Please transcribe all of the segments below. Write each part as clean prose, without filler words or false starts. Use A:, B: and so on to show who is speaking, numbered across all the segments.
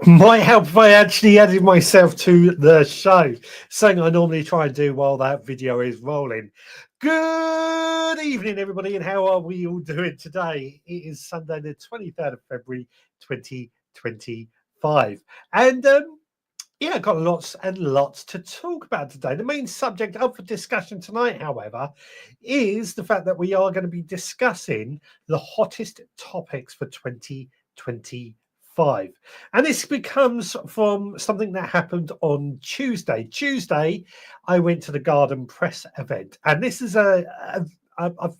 A: Might help if I actually added myself to the show, something I normally try and do while that video is rolling. Good evening, everybody, and how are we all doing today? It is Sunday, the 23rd of February, 2025. And yeah, got lots and lots to talk about today. The main subject up for discussion tonight, however, is the fact that we are going to be discussing the hottest topics for 2025. And this becomes from something that happened on Tuesday. Tuesday, I went to the Garden Press event, and this is I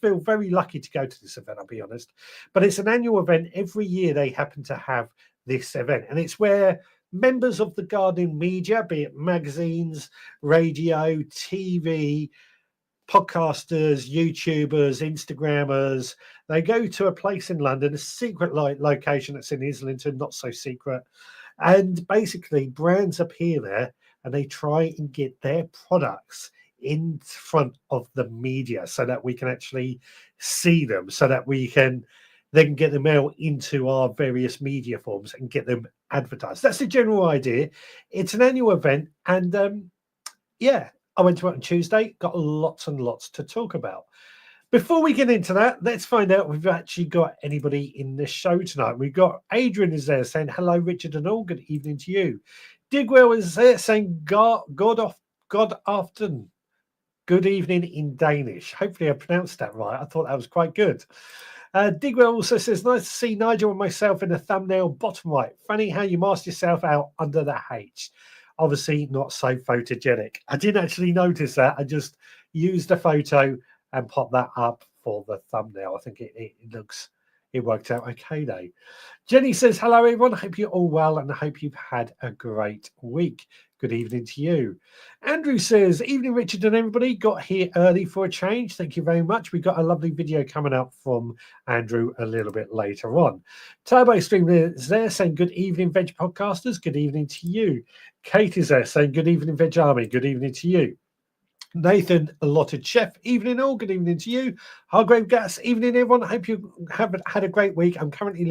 A: feel very lucky to go to this event, I'll be honest. But it's an annual event. Every year they happen to have this event, and it's where members of the gardening media, be it magazines, radio, TV, podcasters, YouTubers, Instagrammers, they go to a place in London, a secret location that's in Islington, not so secret. And basically, brands appear there and they try and get their products in front of the media so that we can actually see them, so that we can then get them out into our various media forms and get them advertised. That's the general idea. It's an annual event, and yeah, I went to it on Tuesday, got lots and lots to talk about. Before we get into that, let's find out if we've actually got anybody in the show tonight. We've got Adrian is there saying, hello, Richard and all. Good evening to you. Digwell is there saying, God afternoon. Good evening in Danish. Hopefully I pronounced that right. I thought that was quite good. Digwell also says, nice to see Nigel and myself in the thumbnail bottom right. Funny how you masked yourself out under the H. Obviously not so photogenic. I didn't actually notice that. I just used a photo and popped that up for the thumbnail. I think it worked out okay though. Jenny says, hello everyone. I hope you're all well and I hope you've had a great week. Good evening to you. Andrew says, evening Richard and everybody. Got here early for a change. Thank you very much. We got a lovely video coming up from Andrew a little bit later on. Turbo Stream is there saying, good evening Veg Podcasters. Good evening to you. Kate is there saying, good evening Veg Army. Good evening to you. Nathan Allotted Chef, evening all. Good evening to you. Hargrave Gas, evening everyone. I hope you have had a great week. I'm currently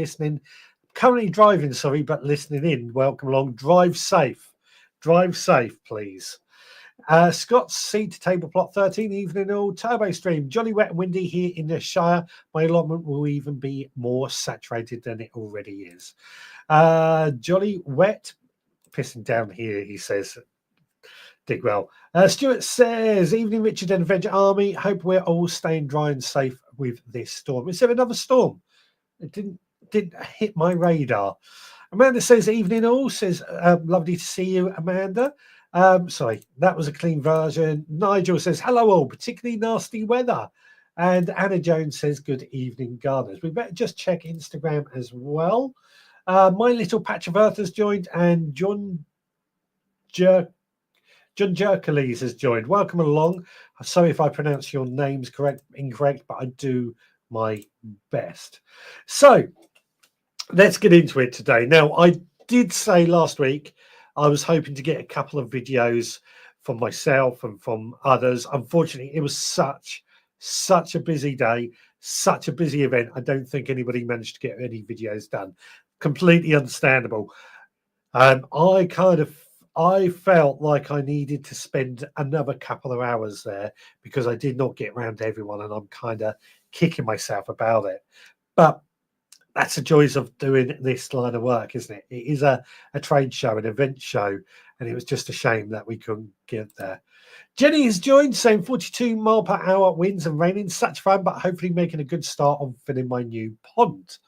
A: driving, sorry, but listening in. Welcome along. Drive safe. Drive safe, please. Scott's Seed to Table Plot 13, evening all. Turbo Stream, jolly wet and windy here in the Shire. My allotment will even be more saturated than it already is. Jolly wet, pissing down here, he says. Digwell. Stuart says, evening Richard and Veg Army. Hope we're all staying dry and safe with this storm. Is there another storm? It didn't hit my radar. Amanda says, evening all. Says, lovely to see you, Amanda. Sorry, that was a clean version. Nigel says, hello all, particularly nasty weather. And Anna Jones says, good evening, gardeners. We better just check Instagram as well. My Little Patch of Earth has joined, and John Jerkeles has joined. Welcome along. I'm sorry if I pronounce your names incorrect, but I do my best. So let's get into it today. Now, I did say last week I was hoping to get a couple of videos from myself and from others. Unfortunately, it was such a busy day, such a busy event. I don't think anybody managed to get any videos done. Completely understandable. I felt like I needed to spend another couple of hours there because I did not get around to everyone, and I'm kind of kicking myself about it. But that's the joys of doing this line of work, isn't it? It is a trade show, an event show, and it was just a shame that we couldn't get there. Jenny has joined, saying 42 mile per hour winds and raining. Such fun, but hopefully making a good start on filling my new pond.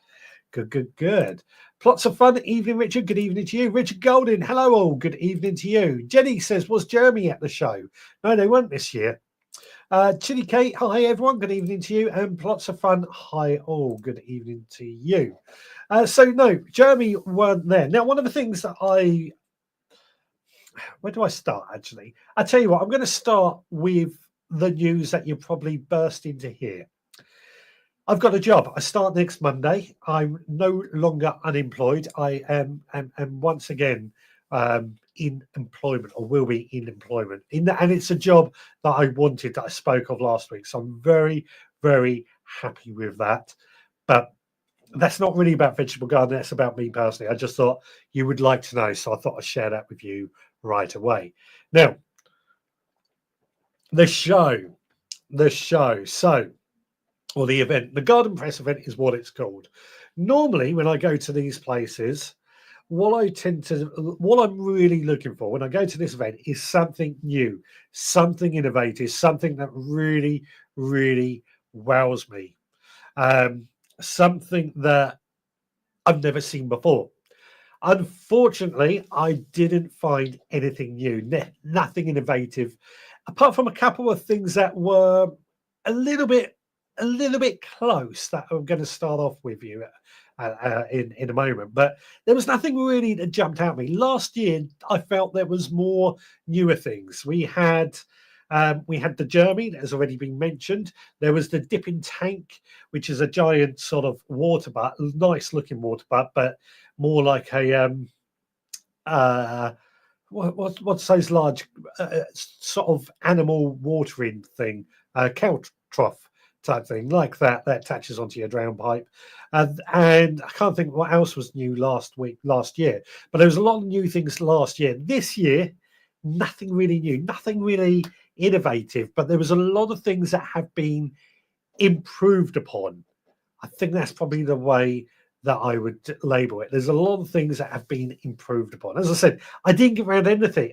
A: Good. Plots of fun. Evening, Richard. Good evening to you. Richard Golding. Hello, all. Good evening to you. Jenny says, was Jeremy at the show? No, they weren't this year. Chili Kate. Hi, everyone. Good evening to you. And Plots of Fun. Hi, all. Good evening to you. So, no, Jeremy weren't there. Now, one of the things that where do I start, actually? I tell you what, I'm going to start with the news that you're probably bursting to hear. I've got a job. I start next Monday. I'm no longer unemployed. I am once again in employment, or will be in employment. And it's a job that I wanted, that I spoke of last week. So I'm very, very happy with that. But that's not really about Vegetable Garden. That's about me personally. I just thought you would like to know, so I thought I'd share that with you right away. Now, the show. So, or the event, the Garden Press event is what it's called. Normally, when I go to these places, what I'm really looking for when I go to this event is something new, something innovative, something that really, really wows me. Something that I've never seen before. Unfortunately, I didn't find anything new, nothing innovative, apart from a couple of things that were a little bit, a little bit close. That I'm going to start off with you in a moment. But there was nothing really that jumped out at me. Last year, I felt there was more newer things. We had the Jeremy that has already been mentioned. There was the Dipping Tank, which is a giant sort of water butt, nice looking water butt, but more like a what's those large sort of animal watering thing, cow trough type thing, like that attaches onto your drown pipe. And I can't think what else was new last year, but there was a lot of new things last year. This year, nothing really new, nothing really innovative, but there was a lot of things that have been improved upon. I think that's probably the way that I would label it. There's a lot of things that have been improved upon. As I said, I didn't get around anything.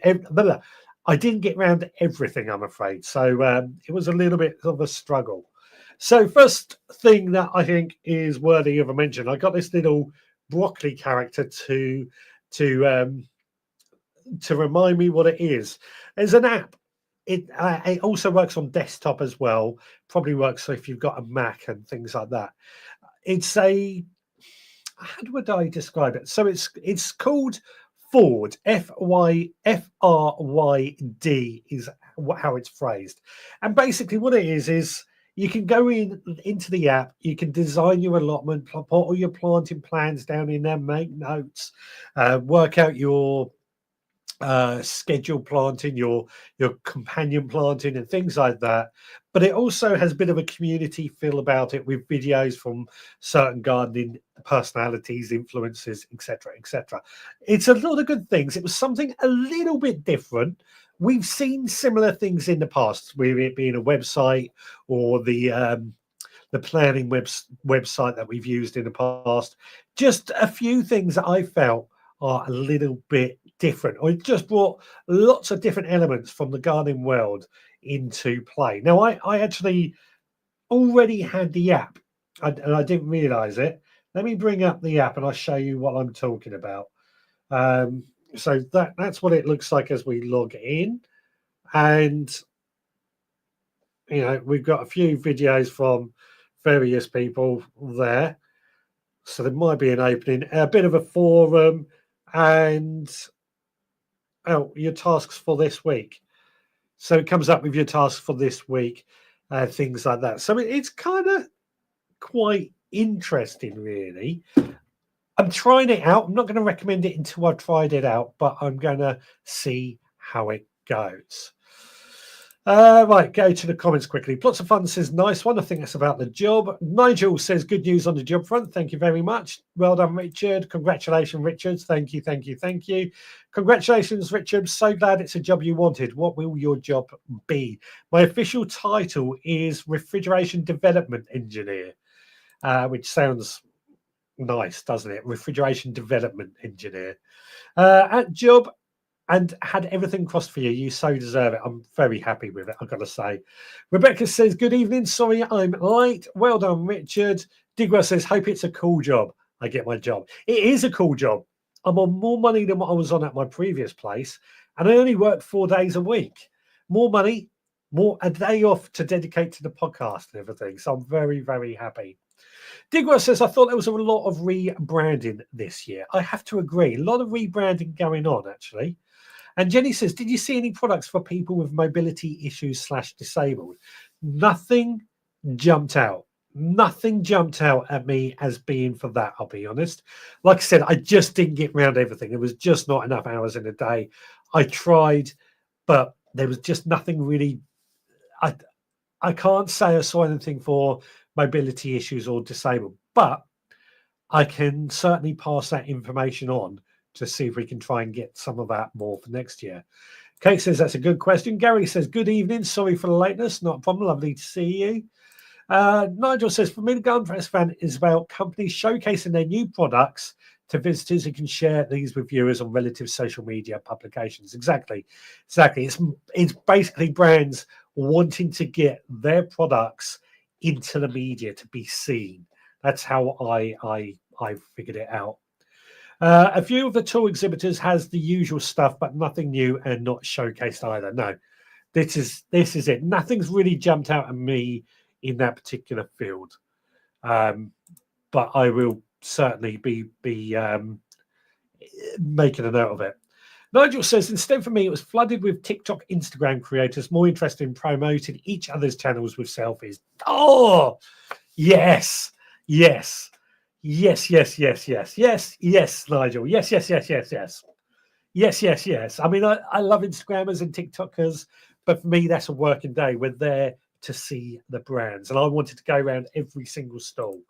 A: I didn't get around everything, I'm afraid. So it was a little bit of a struggle. So first thing that I think is worthy of a mention, I got this little broccoli character to remind me what it is. There's an app. It also works on desktop as well. Probably works if you've got a Mac and things like that. It's how would I describe it? So it's called Fryd. FRYD is how it's phrased. And basically, what it is you can go into the app. You can design your allotment, put all your planting plans down in there, make notes, work out your schedule planting, your companion planting, and things like that. But it also has a bit of a community feel about it, with videos from certain gardening personalities, influencers, etc., etc. It's a lot of good things. It was something a little bit different. We've seen similar things in the past, with it being a website or the planning website that we've used in the past. Just a few things that I felt are a little bit different, or it just brought lots of different elements from the gardening world into play. Now, I actually already had the app, and I didn't realize it. Let me bring up the app and I'll show you what I'm talking about. So that's what it looks like as we log in. And, we've got a few videos from various people there. So there might be an opening, a bit of a forum, and your tasks for this week. So it comes up with your tasks for this week, things like that. So it's kind of quite interesting, really. I'm trying it out. I'm not going to recommend it until I've tried it out, but I'm going to see how it goes. Right, go to the comments quickly. Plots of Fun says, nice one. I think that's about the job. Nigel says, good news on the job front. Thank you very much. Well done, Richard. Congratulations, Richard. Thank you, thank you, thank you. Congratulations, Richard. So glad it's a job you wanted. What will your job be? My official title is Refrigeration Development Engineer, which sounds nice, doesn't it? Refrigeration Development Engineer. At job, and had everything crossed for you. You so deserve it. I'm very happy with it, I've got to say. Rebecca says, good evening. Sorry, I'm late. Well done, Richard. Digwell says, hope it's a cool job. I get my job. It is a cool job. I'm on more money than what I was on at my previous place, and I only work 4 days a week. More money, a day off to dedicate to the podcast and everything. So I'm very, very happy. Digwell says, I thought there was a lot of rebranding this year. I have to agree. A lot of rebranding going on, actually. And Jenny says, did you see any products for people with mobility issues / disabled? Nothing jumped out. Nothing jumped out at me as being for that, I'll be honest. Like I said, I just didn't get around everything. There was just not enough hours in a day. I tried, but there was just nothing really. I can't say I saw anything for mobility issues or disabled. But I can certainly pass that information on to see if we can try and get some of that more for next year. Kate says that's a good question. Gary says, good evening. Sorry for the lateness. Not a problem. Lovely to see you. Nigel says, for me, the Garden Press event is about companies showcasing their new products to visitors who can share these with viewers on relative social media publications. Exactly. It's basically brands wanting to get their products into the media to be seen. That's how I figured it out. A few of the tool exhibitors has the usual stuff, but nothing new and not showcased either. No, this is it. Nothing's really jumped out at me in that particular field, but I will certainly be making a note of it. Nigel says, instead for me, it was flooded with TikTok, Instagram creators more interested in promoting each other's channels with selfies. Oh, yes, yes. Yes, Nigel. Yes. I mean, I love Instagrammers and TikTokers, but for me, that's a working day. We're there to see the brands, and I wanted to go around every single stall.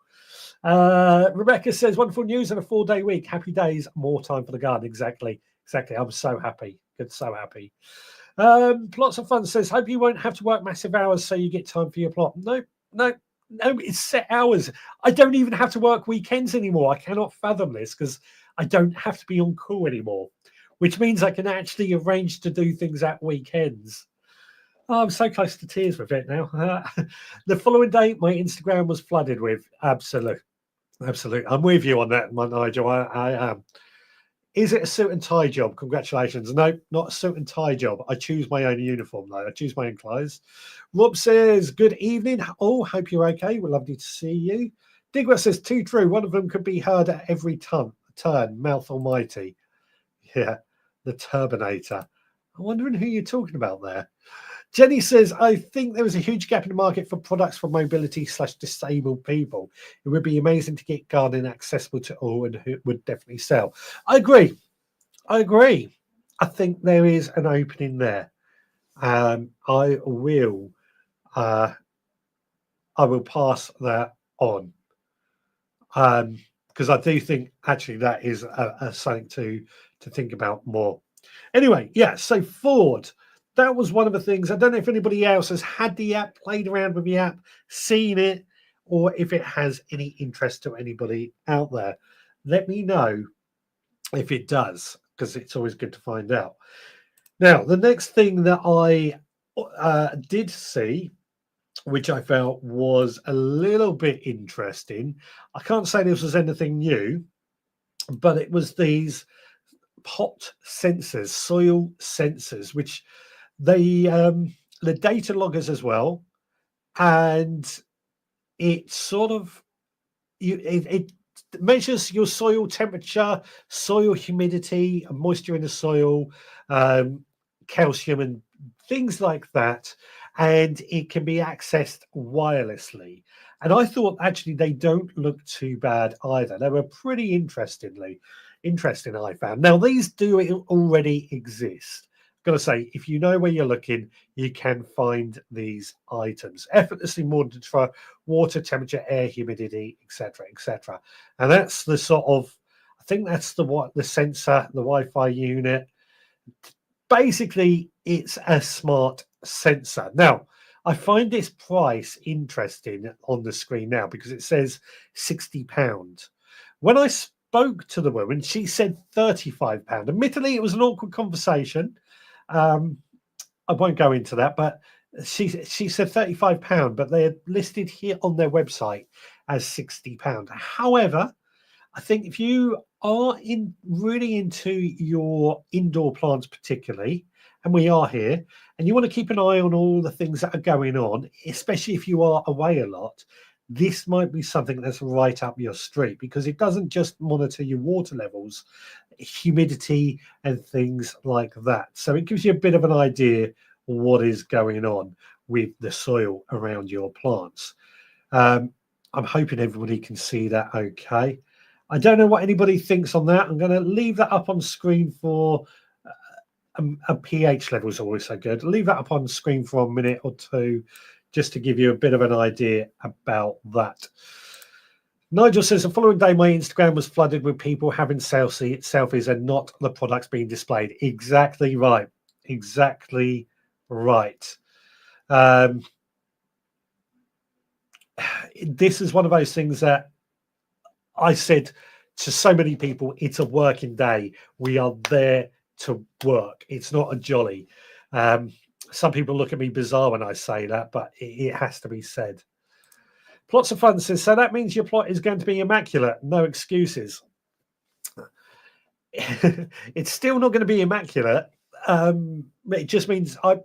A: Rebecca says, wonderful news and a 4-day week. Happy days, more time for the garden. Exactly. I'm so happy. Good, so happy. Plots of Fun says, hope you won't have to work massive hours so you get time for your plot. No, it's set hours. I don't even have to work weekends anymore. I cannot fathom this because I don't have to be on call anymore, which means I can actually arrange to do things at weekends. Oh, I'm so close to tears with it now. The following day, my Instagram was flooded with absolute. I'm with you on that, my Nigel. I am. Is it a suit and tie job? Congratulations. No, not a suit and tie job. I choose my own uniform, though. I choose my own clothes. Rob says, good evening. Oh, hope you're okay. We're lovely to see you. Digwell says, too true. One of them could be heard at every turn. Mouth almighty. Yeah, the Turbinator. I'm wondering who you're talking about there. Jenny says, I think there is a huge gap in the market for products for mobility/disabled people. It would be amazing to get gardening accessible to all and it would definitely sell. I agree. I think there is an opening there. I will pass that on. Because I do think actually that is something to think about more. Anyway, yeah, so Ford. That was one of the things. I don't know if anybody else has had the app, played around with the app, seen it, or if it has any interest to anybody out there. Let me know if it does, because it's always good to find out. Now, the next thing that I did see, which I felt was a little bit interesting, I can't say this was anything new, but it was these pot sensors, soil sensors, which the data loggers as well, and it sort of it measures your soil temperature, soil humidity, moisture in the soil, calcium, and things like that, and it can be accessed wirelessly. And I thought actually they don't look too bad either. They were pretty interesting. I found. Now these do already exist. Got to say, if you know where you're looking, you can find these items. Effortlessly monitored for water, temperature, air, humidity, etc. And that's the sort of, I think that's the sensor, the Wi-Fi unit. Basically, it's a smart sensor. Now, I find this price interesting on the screen now because it says £60. When I spoke to the woman, she said £35. Admittedly, it was an awkward conversation. I won't go into that, but she said £35, but they are listed here on their website as £60. However, I think if you are really into your indoor plants particularly, and we are here, and you want to keep an eye on all the things that are going on, especially if you are away a lot, this might be something that's right up your street because it doesn't just monitor your water levels, humidity, and things like that. So it gives you a bit of an idea of what is going on with the soil around your plants. I'm hoping everybody can see that okay. I don't know what anybody thinks on that. I'm going to leave that up on screen for a pH level is always so good. Leave that up on screen for a minute or two just to give you a bit of an idea about that. Nigel says the following day my Instagram was flooded with people having selfies and not the products being displayed. Exactly right. Exactly right. This is one of those things that I said to so many people, it's a working day. We are there to work. It's not a jolly. Some people look at me bizarre when I say that, but it has to be said. Plots of Fun says, so that means your plot is going to be immaculate. No excuses. It's still not going to be immaculate. It just means I'll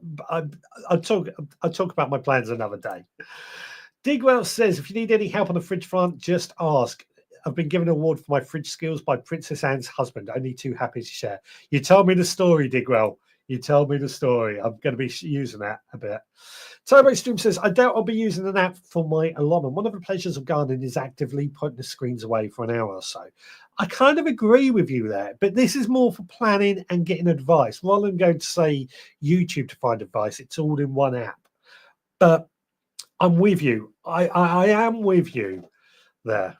A: talk about my plans another day. Digwell says, if you need any help on the fridge front, just ask. I've been given an award for my fridge skills by Princess Anne's husband. Only too happy to share. You tell me the story, Digwell. You tell me the story. I'm going to be using that a bit. Turbo Stream says, I doubt I'll be using an app for my allotment. One of the pleasures of gardening is actively putting the screens away for an hour or so. I kind of agree with you there, but this is more for planning and getting advice. Rather than going to, say, YouTube to find advice, it's all in one app. But I'm with you. I am with you there.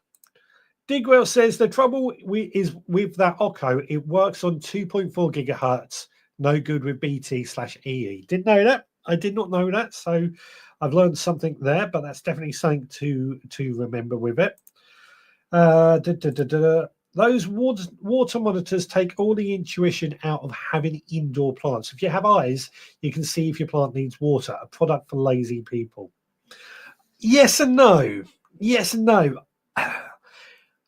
A: Digwell says, the trouble is with that Okko, it works on 2.4 gigahertz. No good with BT/EE. Didn't know that. I did not know that. So I've learned something there, but that's definitely something to remember with it. Those water monitors take all the intuition out of having indoor plants. If you have eyes, you can see if your plant needs water. A product for lazy people. Yes and no. Yes and no.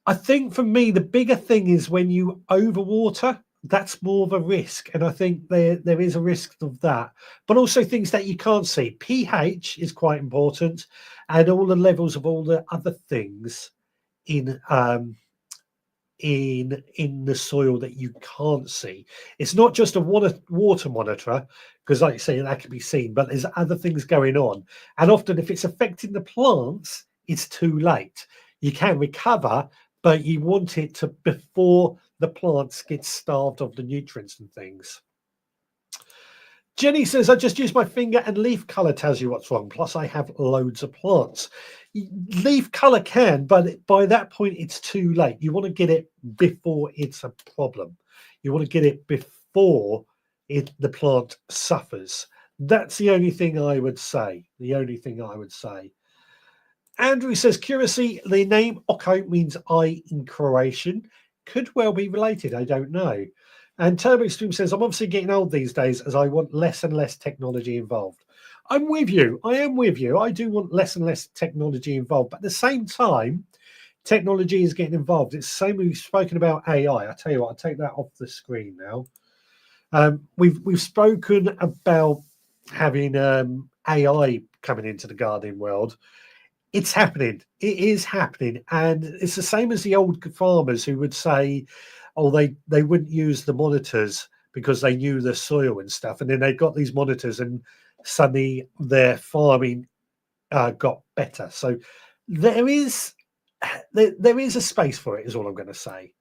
A: I think for me, the bigger thing is when you overwater, that's more of a risk. And I think there is a risk of that. But also things that you can't see. pH is quite important, and all the levels of all the other things in the soil that you can't see. It's not just a water monitor, because like you say, that can be seen, but there's other things going on. And often if it's affecting the plants, it's too late. You can recover, but you want it to before the plants get starved of the nutrients and things. Jenny says, I just use my finger and leaf color tells you what's wrong. Plus, I have loads of plants. Leaf color can, but by that point, it's too late. You want to get it before it's a problem. You want to get it before the plant suffers. That's the only thing I would say. The only thing I would say. Andrew says, curiously, the name Okko means eye in Croatian. Could well be related. I don't know. And Turbo Stream says, I'm obviously getting old these days as I want less and less technology involved. I'm with you. I am with you. I do want less and less technology involved. But at the same time, technology is getting involved. It's the same. We've spoken about AI. I tell you what, I'll take that off the screen now. We've spoken about having AI coming into the gardening world. It's happening. It is happening. And it's the same as the old farmers who would say, oh, they wouldn't use the monitors because they knew the soil and stuff. And then they got these monitors and suddenly their farming got better. So there is a space for it, is all I'm going to say.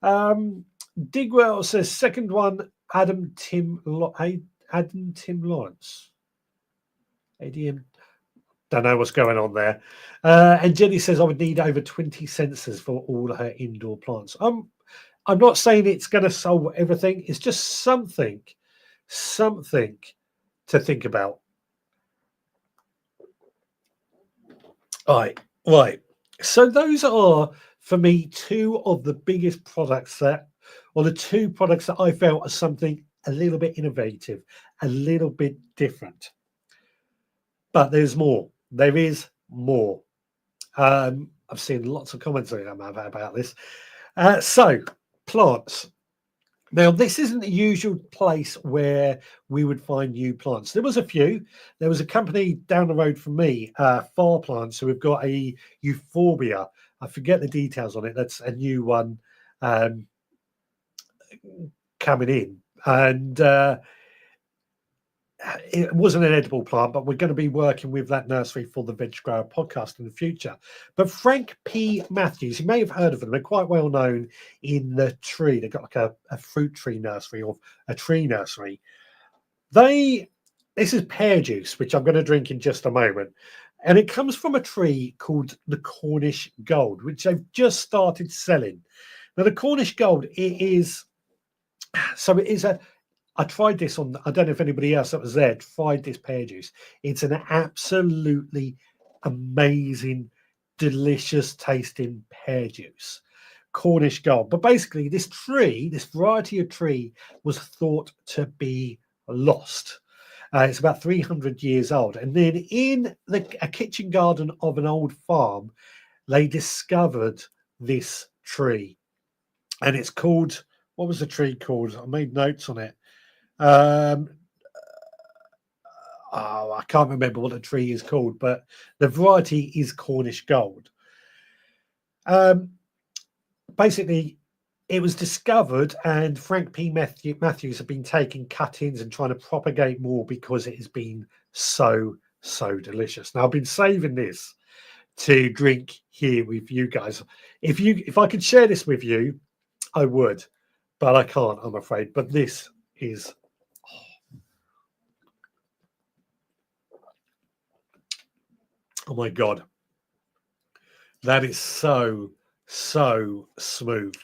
A: Digwell says, second one, Adam Tim Lawrence. ADM. Don't know what's going on there. And Jenny says, I would need over 20 sensors for all her indoor plants. I'm not saying it's going to solve everything. It's just something to think about. All right. So those are, for me, two of the biggest products the two products that I felt are something a little bit innovative, a little bit different. But there's more. There is more. I've seen lots of comments about this. So, plants. Now, this isn't the usual place where we would find new plants. There was a few. There was a company down the road from me, Far Plants, who have got a euphorbia. I forget the details on it. That's a new one coming in. And it wasn't an edible plant, but we're going to be working with that nursery for the Veg Grower podcast in the future. But Frank P. Matthews, you may have heard of them. They're quite well known in the tree. They've got like a fruit tree nursery or a tree nursery. They This is pear juice, which I'm going to drink in just a moment. And it comes from a tree called the Cornish Gold, which they've just started selling. Now, the Cornish Gold, it is a. I tried this on. I don't know if anybody else that was there tried this pear juice. It's an absolutely amazing, delicious tasting pear juice. Cornish Gold. But basically, this variety of tree, was thought to be lost. It's about 300 years old. And then in a kitchen garden of an old farm, they discovered this tree. And it's called, what was the tree called? I made notes on it. I can't remember what the tree is called, but the variety is Cornish Gold. Basically, it was discovered, and Frank P. Matthews have been taking cuttings and trying to propagate more because it has been so delicious. Now, I've been saving this to drink here with you guys. If I could share this with you, I would, but I can't, I'm afraid. But this is, oh my God, that is so smooth.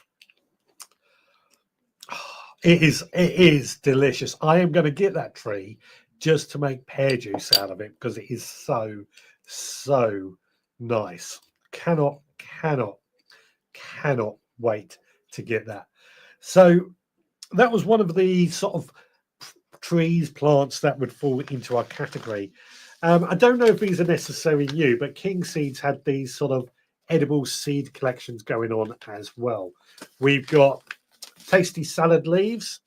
A: It is delicious. I am going to get that tree just to make pear juice out of it because it is so nice. Cannot wait to get that. So that was one of the sort of plants that would fall into our category. I don't know if these are necessarily new, but King Seeds had these sort of edible seed collections going on as well. We've got tasty salad leaves,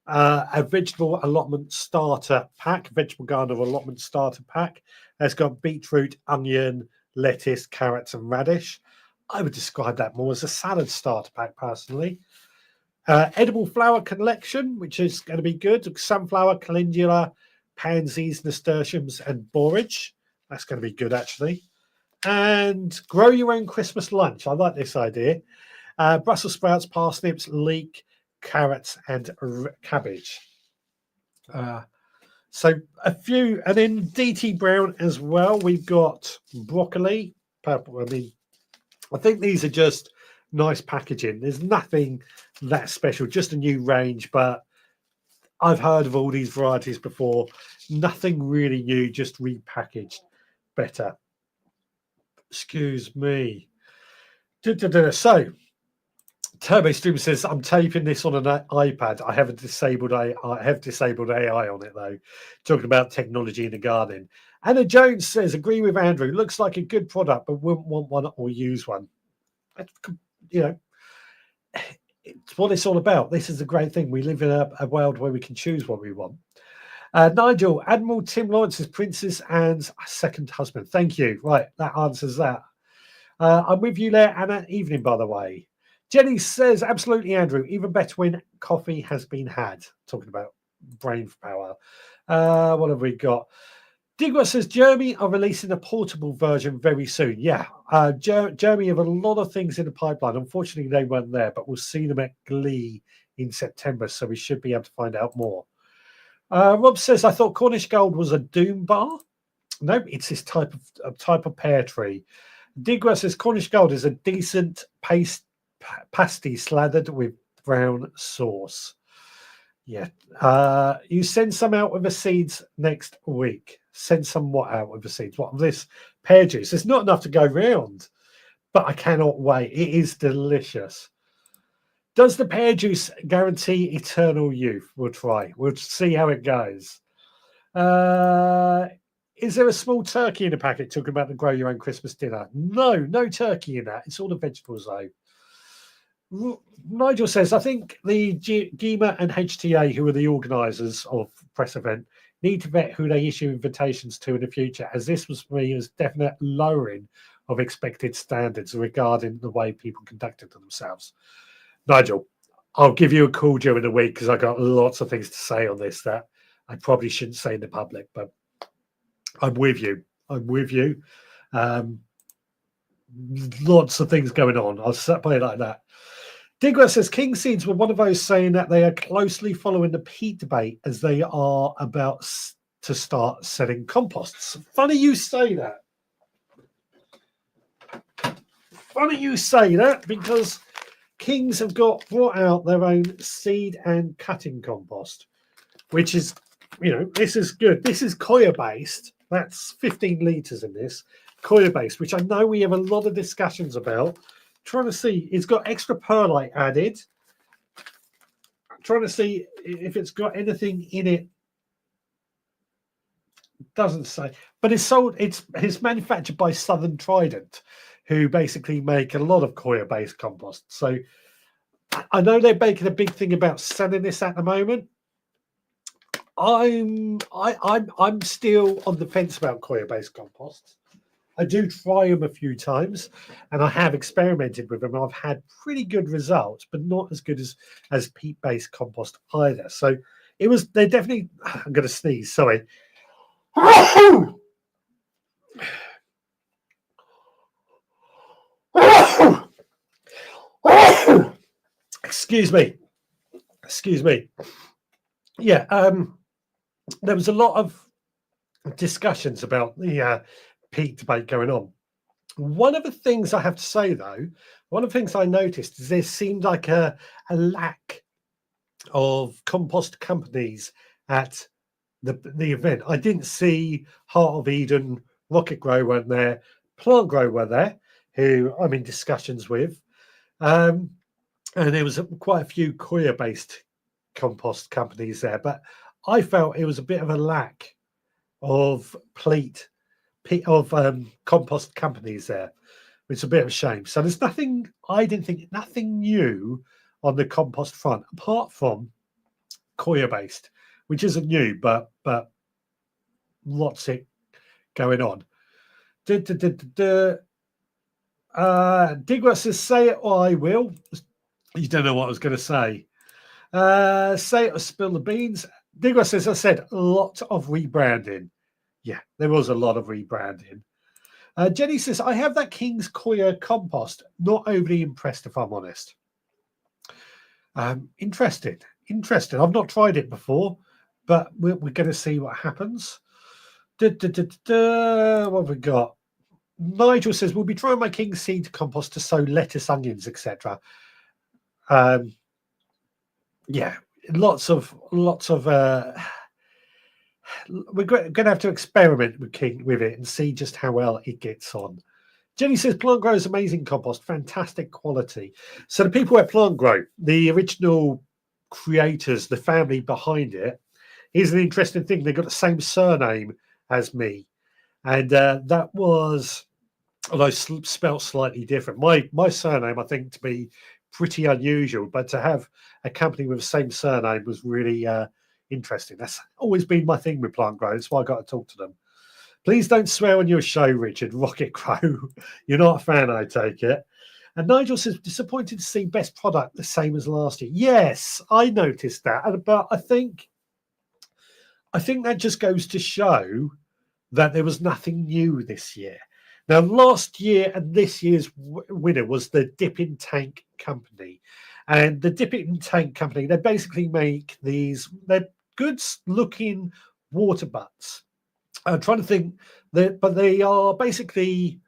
A: a vegetable allotment starter pack, vegetable garden allotment starter pack. It's got beetroot, onion, lettuce, carrots, and radish. I would describe that more as a salad starter pack, personally. Edible flower collection, which is going to be good. Sunflower, calendula, pansies, nasturtiums, and borage. That's going to be good, actually. And grow your own Christmas lunch. I like this idea. Brussels sprouts, parsnips, leek, carrots, and cabbage. So a few, and then DT Brown as well. We've got broccoli, purple. I think these are just nice packaging. There's nothing that special, just a new range, but I've heard of all these varieties before. Nothing really new, just repackaged better. Excuse me. So Turbo Stream says, I'm taping this on an iPad. I have disabled AI on it, though. Talking about technology in the garden. Anna Jones says, agree with Andrew. Looks like a good product, but wouldn't want one or use one. You know, it's what it's all about. This is a great thing. We live in a world where we can choose what we want. Nigel, Admiral Tim Lawrence's Princess Anne's second husband. Thank you. Right, that answers that. I'm with you there, Anna. Evening, by the way. Jenny says, absolutely, Andrew. Even better when coffee has been had. Talking about brain power. What have we got? Digwa says, Jeremy are releasing a portable version very soon. Yeah, Jeremy have a lot of things in the pipeline. Unfortunately, they weren't there, but we'll see them at Glee in September, so we should be able to find out more. Rob says, I thought Cornish Gold was a doom bar. No, it's this type of pear tree. Digwa says, Cornish Gold is a decent pasty slathered with brown sauce. Yeah. You send some out with the seeds next week. Send some what out with the seeds? What, this pear juice? There's not enough to go round, but I cannot wait. It is delicious. Does the pear juice guarantee eternal youth? We'll try. We'll see how it goes. Is there a small turkey in the packet talking about the grow your own Christmas dinner? No turkey in that. It's all the vegetables, though. Nigel says, I think the GEMA and HTA, who are the organisers of press event, need to vet who they issue invitations to in the future, as this was for me as definite lowering of expected standards regarding the way people conducted themselves. Nigel, I'll give you a call during the week because I got lots of things to say on this that I probably shouldn't say in the public, but I'm with you. Lots of things going on. I'll put it like that. Digra says King Seeds were one of those saying that they are closely following the peat debate as they are about to start selling composts. Funny you say that. Funny you say that, because Kings have brought out their own seed and cutting compost, which is, this is good. This is coir based. That's 15 litres in this. Coir based, which I know we have a lot of discussions about. Trying to see, it's got extra perlite added. I'm trying to see if it's got anything in it. Doesn't say, but it's sold. It's manufactured by Southern Trident, who basically make a lot of coir-based compost. So I know they're making a big thing about selling this at the moment. I'm still on the fence about coir-based compost. I do try them a few times, and I have experimented with them. I've had pretty good results, but not as good as peat-based compost either. So they're definitely. I'm going to sneeze. Sorry. Excuse me. Yeah, there was a lot of discussions about the peat debate going on. One of the things I have to say, though, one of the things I noticed is there seemed like a lack of compost companies at the event. I didn't see Heart of Eden, Rocket Grow weren't there, Plant Grow were there, who I'm in discussions with. And there was quite a few coir-based compost companies there, but I felt it was a bit of a lack of compost companies there. It's a bit of a shame. So there's nothing new on the compost front, apart from coir-based, which isn't new, but lots it going on. Digra says, say it or I will. You don't know what I was going to say. Say it or spill the beans. Digra says, I said, a lot of rebranding. Yeah, there was a lot of rebranding. Jenny says, I have that King's Coir compost. Not overly impressed, if I'm honest. Interesting. I've not tried it before, but we're going to see what happens. What have we got? Nigel says, we'll be trying my King's Seed compost to sow lettuce, onions, etc. Yeah, lots of we're going to have to experiment with it and see just how well it gets on. Jenny says, Plant Grow is amazing compost, fantastic quality. So the people at Plant Grow, the original creators, the family behind it, here's an interesting thing. They've got the same surname as me. And that was, although spelt slightly different. My surname, I think, to be pretty unusual, but to have a company with the same surname was really interesting. That's always been my thing with Plant Grow. That's why I got to talk to them. Please don't swear on your show, Richard. Rocket Grow. You're not a fan, I take it. And Nigel says, disappointed to see best product the same as last year. Yes, I noticed that. But I think that just goes to show that there was nothing new this year. Now, last year and this year's winner was the Dipping Tank Company. And the Dipping Tank Company, they basically make they're good-looking water butts. I'm trying to think, but they are basically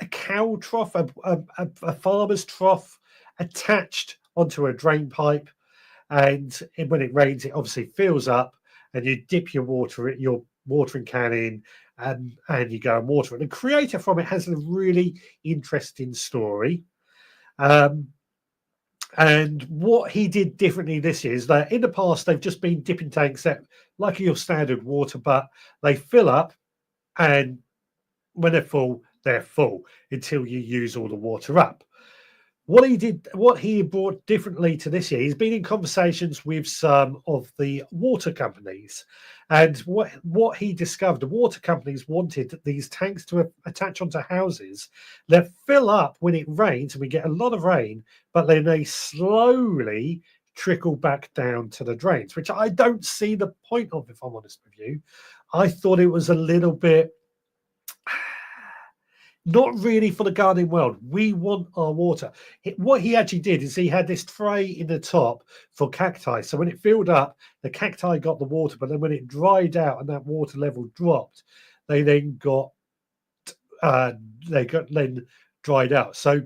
A: a cow trough, a farmer's trough attached onto a drain pipe. And when it rains, it obviously fills up, and you dip your watering can in, and you go and water it. The creator from it has a really interesting story. And what he did differently this year is that in the past, they've just been dipping tanks that, like your standard water butt, they fill up, and when they're full until you use all the water up. What he brought differently to this year, he's been in conversations with some of the water companies, and what he discovered, the water companies wanted these tanks to attach onto houses that fill up when it rains, and we get a lot of rain, but then they slowly trickle back down to the drains, which I don't see the point of, if I'm honest with you. I thought it was a little bit Not really for the gardening world. We want our water. What he actually did is he had this tray in the top for cacti. So when it filled up, the cacti got the water, but then when it dried out and that water level dropped, they then got uh, then dried out. So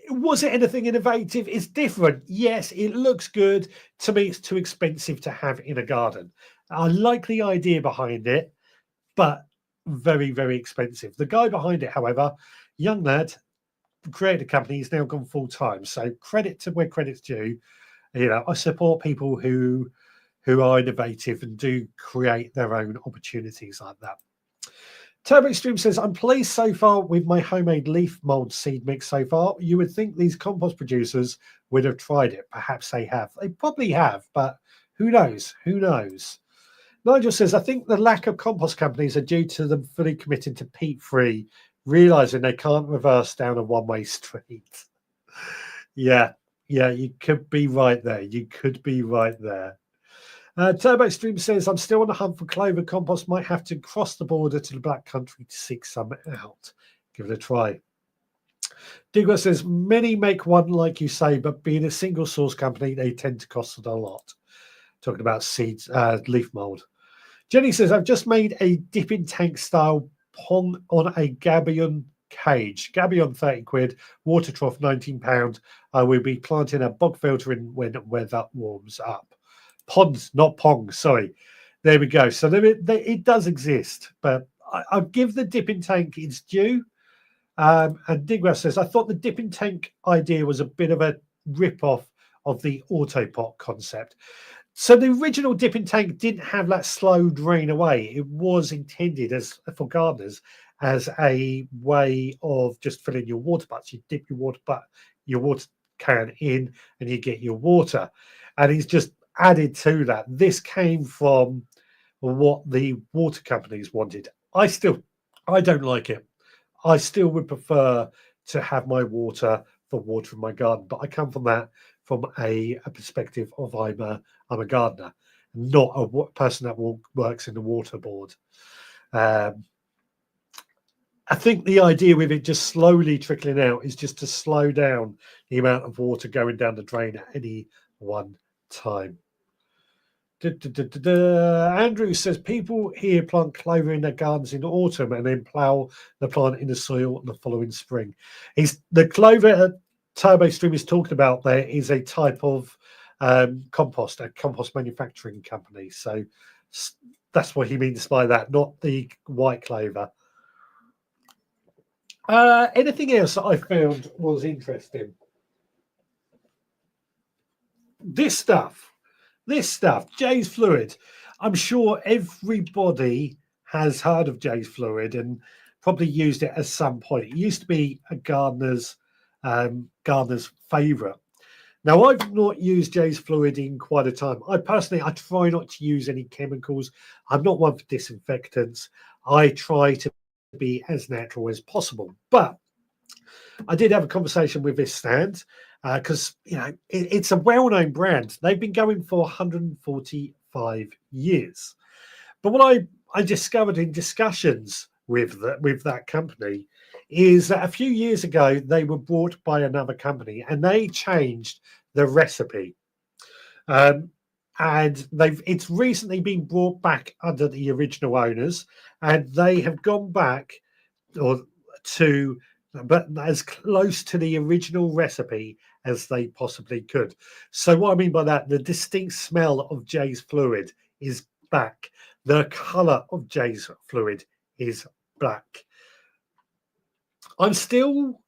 A: was it anything innovative? It's different. Yes, it looks good. To me, it's too expensive to have in a garden. I like the idea behind it, but very, very expensive. The guy behind it, however, young lad, created a company. He's now gone full time. So credit to where credit's due. You know, I support people who are innovative and do create their own opportunities like that. Turbo Stream says, I'm pleased so far with my homemade leaf mold seed mix so far. You would think these compost producers would have tried it. Perhaps they have. They probably have, but who knows? Who knows? Nigel says, I think the lack of compost companies are due to them fully committing to peat-free, realizing they can't reverse down a one-way street. Yeah, you could be right there. You could be right there. Turbo Stream says, I'm still on the hunt for clover compost. Might have to cross the border to the Black Country to seek some out. Give it a try. Digger says, many make one, like you say, but being a single source company, they tend to cost a lot. Talking about seeds, leaf mold. Jenny says, I've just made a dipping tank style pond on a gabion cage. Gabion 30 quid, water trough £19. I will be planting a bog filter in when weather warms up. Ponds, not pongs, sorry. There we go. So it does exist, but I'll give the dipping tank its due. And Digwell says, I thought the dipping tank idea was a bit of a rip-off of the Autopot concept. So the original dipping tank didn't have that slow drain away. It was intended as for gardeners as a way of just filling your water butts. You dip your water can in, and you get your water. And he's just added to that. This came from what the water companies wanted. I don't like it. I still would prefer to have my water for watering my garden, but I come from a perspective of I'm a gardener, not a person that works in the water board. I think the idea with it just slowly trickling out is just to slow down the amount of water going down the drain at any one time. Andrew says people here plant clover in their gardens in autumn and then plough the plant in the soil the following spring. The clover Turbo Stream is talking about there is a type of compost, a compost manufacturing company. So that's what he means by that, not the white clover. Anything else that I found was interesting? This stuff, Jay's Fluid. I'm sure everybody has heard of Jay's Fluid and probably used it at some point. It used to be a gardener's favourite. Now, I've not used Jay's Fluid in quite a time. I try not to use any chemicals. I'm not one for disinfectants. I try to be as natural as possible. But I did have a conversation with this stand because it's a well-known brand. They've been going for 145 years. But what I discovered in discussions with that company is that a few years ago they were bought by another company and they changed the recipe. And it's recently been brought back under the original owners, and they have gone back but as close to the original recipe as they possibly could. So what I mean by that, the distinct smell of Jay's Fluid is back. The colour of Jay's Fluid is black. I'm still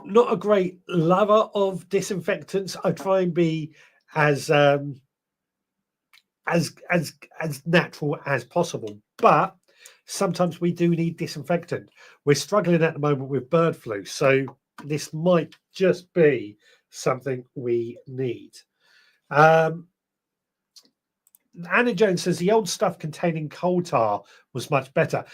A: not a great lover of disinfectants. I try and be as natural as possible, but sometimes we do need disinfectant. We're struggling at the moment with bird flu, so this might just be something we need. Anna Jones says the old stuff containing coal tar was much better.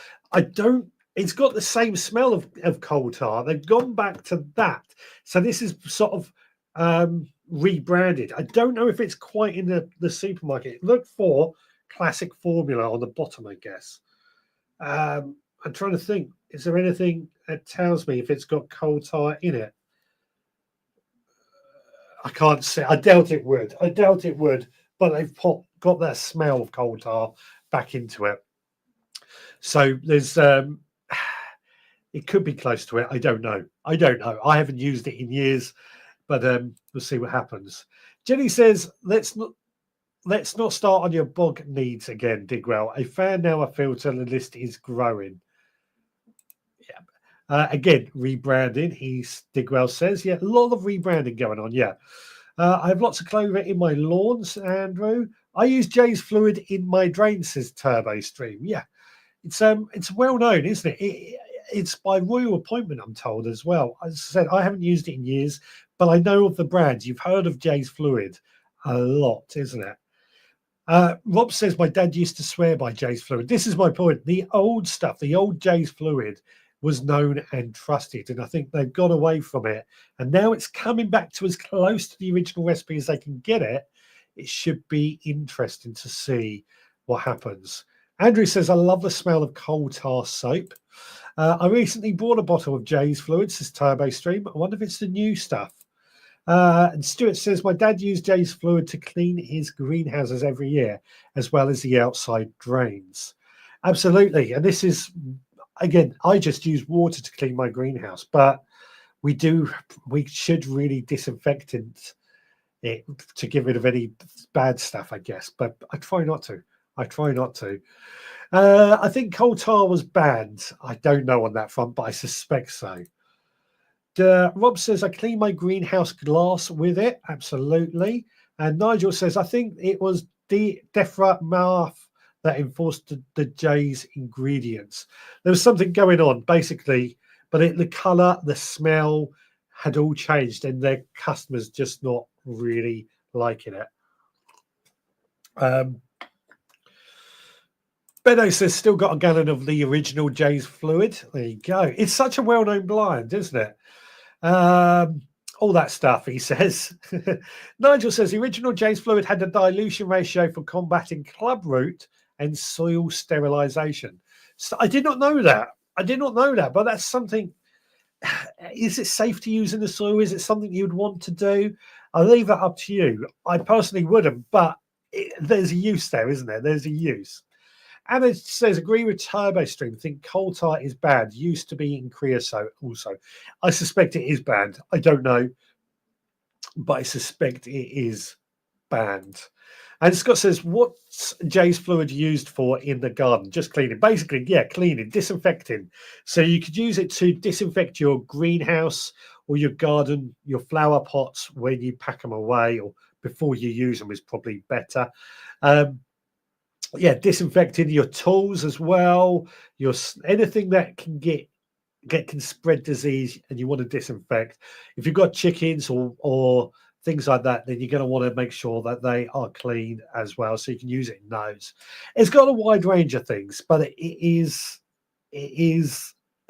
A: It's got the same smell of coal tar. They've gone back to that. So this is sort of rebranded. I don't know if it's quite in the supermarket. Look for classic formula on the bottom, I guess. I'm trying to think. Is there anything that tells me if it's got coal tar in it? I can't say. I doubt it would. I doubt it would. But they've got that smell of coal tar back into it. So there's it could be close to it. I don't know. I don't know. I haven't used it in years, but we'll see what happens. Jenny says, let's not start on your bog needs again, Digwell. A fan now, a filter, the list is growing. Yeah. Again, rebranding. Digwell says, yeah, a lot of rebranding going on. Yeah. I have lots of clover in my lawns, Andrew. I use Jay's fluid in my drain, says Turbo Stream. Yeah. It's well known, isn't it? It's by royal appointment, I'm told, as well. As I said, I haven't used it in years, but I know of the brand. You've heard of Jay's Fluid a lot, isn't it? Rob says my dad used to swear by Jay's Fluid. This is my point. The old stuff, the old Jay's Fluid was known and trusted, and I think they've got away from it. And now it's coming back to as close to the original recipe as they can get it. It should be interesting to see what happens. Andrew says, I love the smell of coal tar soap. I recently bought a bottle of Jay's Fluid, says Turbo Stream. I wonder if it's the new stuff. And Stuart says, my dad used Jay's Fluid to clean his greenhouses every year, as well as the outside drains. Absolutely. And this is, again, I just use water to clean my greenhouse, but we should really disinfect it to get rid of any bad stuff, I guess. But I try not to. I think coal tar was banned. I don't know on that front, but I suspect so. Rob says, I clean my greenhouse glass with it. Absolutely. And Nigel says, I think it was Defra Marth that enforced the Jay's ingredients. There was something going on, basically, but the colour, the smell had all changed, and their customers just not really liking it. Benno says, still got a gallon of the original Jay's Fluid. There you go. It's such a well-known blind, isn't it? All that stuff, he says. Nigel says, the original Jay's Fluid had a dilution ratio for combating club root and soil sterilisation. So I did not know that. But that's something. Is it safe to use in the soil? Is it something you'd want to do? I'll leave that up to you. I personally wouldn't, but there's a use there, isn't there? There's a use. And it says, agree with Turbo Stream. Think coal tar is banned. Used to be in creosote also. I suspect it is banned. I don't know, but I suspect it is banned. And Scott says, what's Jay's Fluid used for in the garden? Just cleaning. Basically, yeah, cleaning, disinfecting. So you could use it to disinfect your greenhouse or your garden, your flower pots when you pack them away, or before you use them is probably better. Yeah, disinfecting your tools as well. Anything that can spread disease, and you want to disinfect. If you've got chickens or things like that, then you're going to want to make sure that they are clean as well, so you can use it in those. It's got a wide range of things, but it is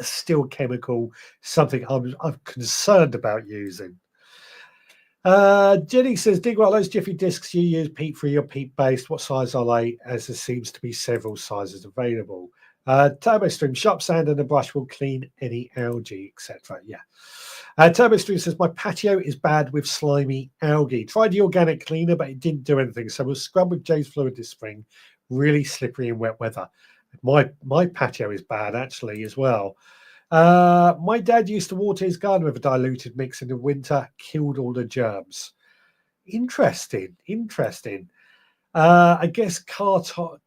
A: still chemical, something I'm concerned about using. Jenny says, Digwell, those Jiffy discs you use, peat free or peat based, what size are they? As there seems to be several sizes available. Turbo Stream, sharp sand and a brush will clean any algae, etc. Yeah. Turbo Stream says, my patio is bad with slimy algae. Tried the organic cleaner, but it didn't do anything. So we'll scrub with Jay's Fluid this spring. Really slippery in wet weather. My patio is bad actually as well. My dad used to water his garden with a diluted mix in the winter, killed all the germs. Interesting. I guess coal tar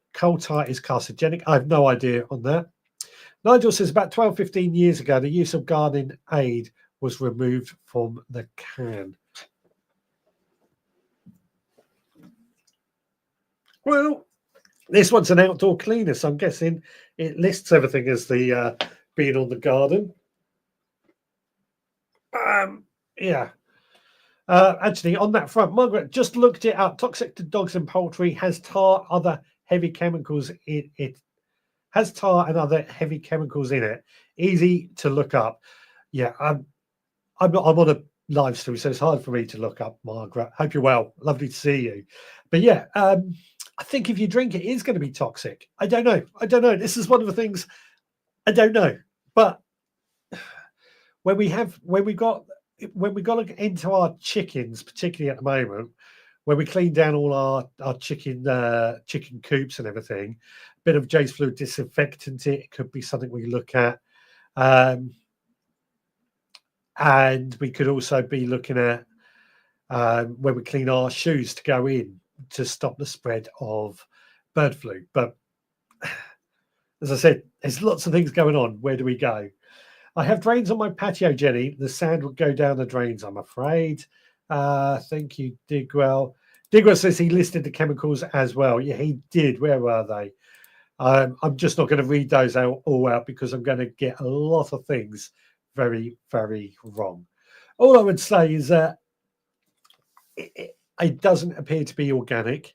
A: is carcinogenic. I have no idea on that. Nigel says about 12-15 years ago, the use of gardening aid was removed from the can. Well, this one's an outdoor cleaner, so I'm guessing it lists everything as the being on the garden. Yeah. Actually, on that front, Margaret just looked it up. Toxic to dogs and poultry, has tar, other heavy chemicals in it. Has tar and other heavy chemicals in it. Easy to look up. Yeah, I'm on a live stream, so it's hard for me to look up, Margaret. Hope you're well. Lovely to see you. But yeah, I think if you drink it, it's going to be toxic. I don't know. This is one of the things I don't know. But when we got into our chickens, particularly at the moment, when we clean down all our chicken coops and everything, a bit of J's fluid disinfectant, it could be something we look at. And we could also be looking at when we clean our shoes to go in to stop the spread of bird flu. But as I said, there's lots of things going on. Where do we go? I have drains on my patio, Jenny. The sand will go down the drains, I'm afraid. Thank you, Digwell. Digwell says he listed the chemicals as well. Yeah, he did. Where were they? I'm just not going to read those all out because I'm going to get a lot of things very, very wrong. All I would say is that it doesn't appear to be organic,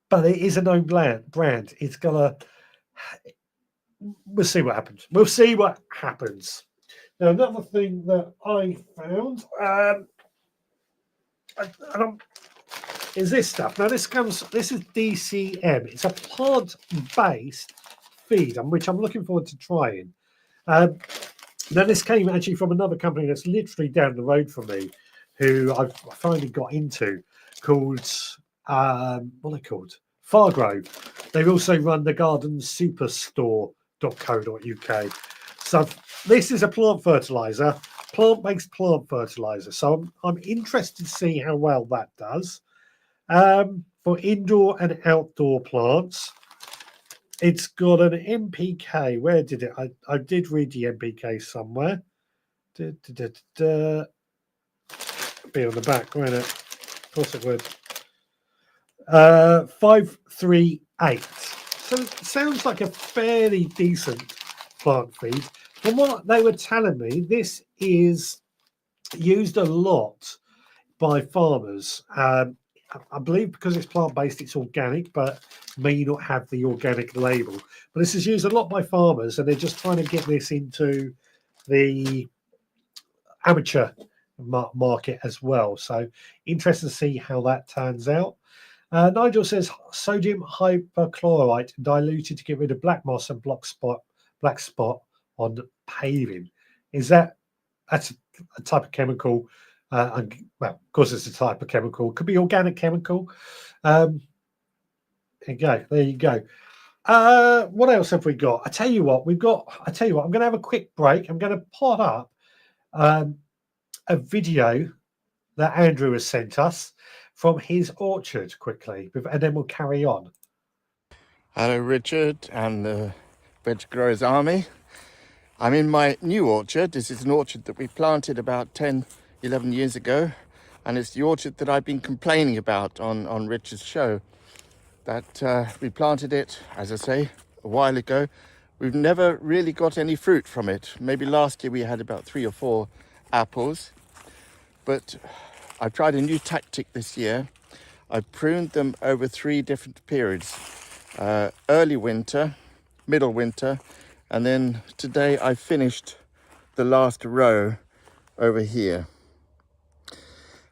A: but it is a known brand. It's gonna. We'll see what happens. Now, another thing that I found is this stuff. Now, this is DCM. It's a plant-based feed, which I'm looking forward to trying. Now, this came actually from another company that's literally down the road from me, who I've finally got into, called what are they called? Fargrove. They also run the Garden Superstore.co.uk. So this is a plant fertilizer, plant-based plant fertilizer. So I'm interested to see how well that does. For indoor and outdoor plants, it's got an NPK. Where did it? I did read the NPK somewhere. Be on the back, won't it? Of course it would. 538. So it sounds like a fairly decent plant feed. From what they were telling me, this is used a lot by farmers. I believe because it's plant-based, it's organic, but may not have the organic label. But this is used a lot by farmers, and they're just trying to get this into the amateur market as well. So interesting to see how that turns out. Nigel says sodium hypochlorite diluted to get rid of black moss and black spot on paving. That's a type of chemical? Well, of course, it's a type of chemical. Could be organic chemical. There you go. What else have we got? I tell you what, I'm going to have a quick break. I'm going to pot up a video that Andrew has sent us from his orchard quickly, and then we'll carry on.
B: Hello, Richard and the Veg Growers Army. I'm in my new orchard. This is an orchard that we planted about 10, 11 years ago, and it's the orchard that I've been complaining about on Richard's show. That we planted it, as I say, a while ago. We've never really got any fruit from it. Maybe last year we had about 3 or 4 apples, but I've tried a new tactic this year. I've pruned them over 3 different periods. Early winter, middle winter, and then today I finished the last row over here.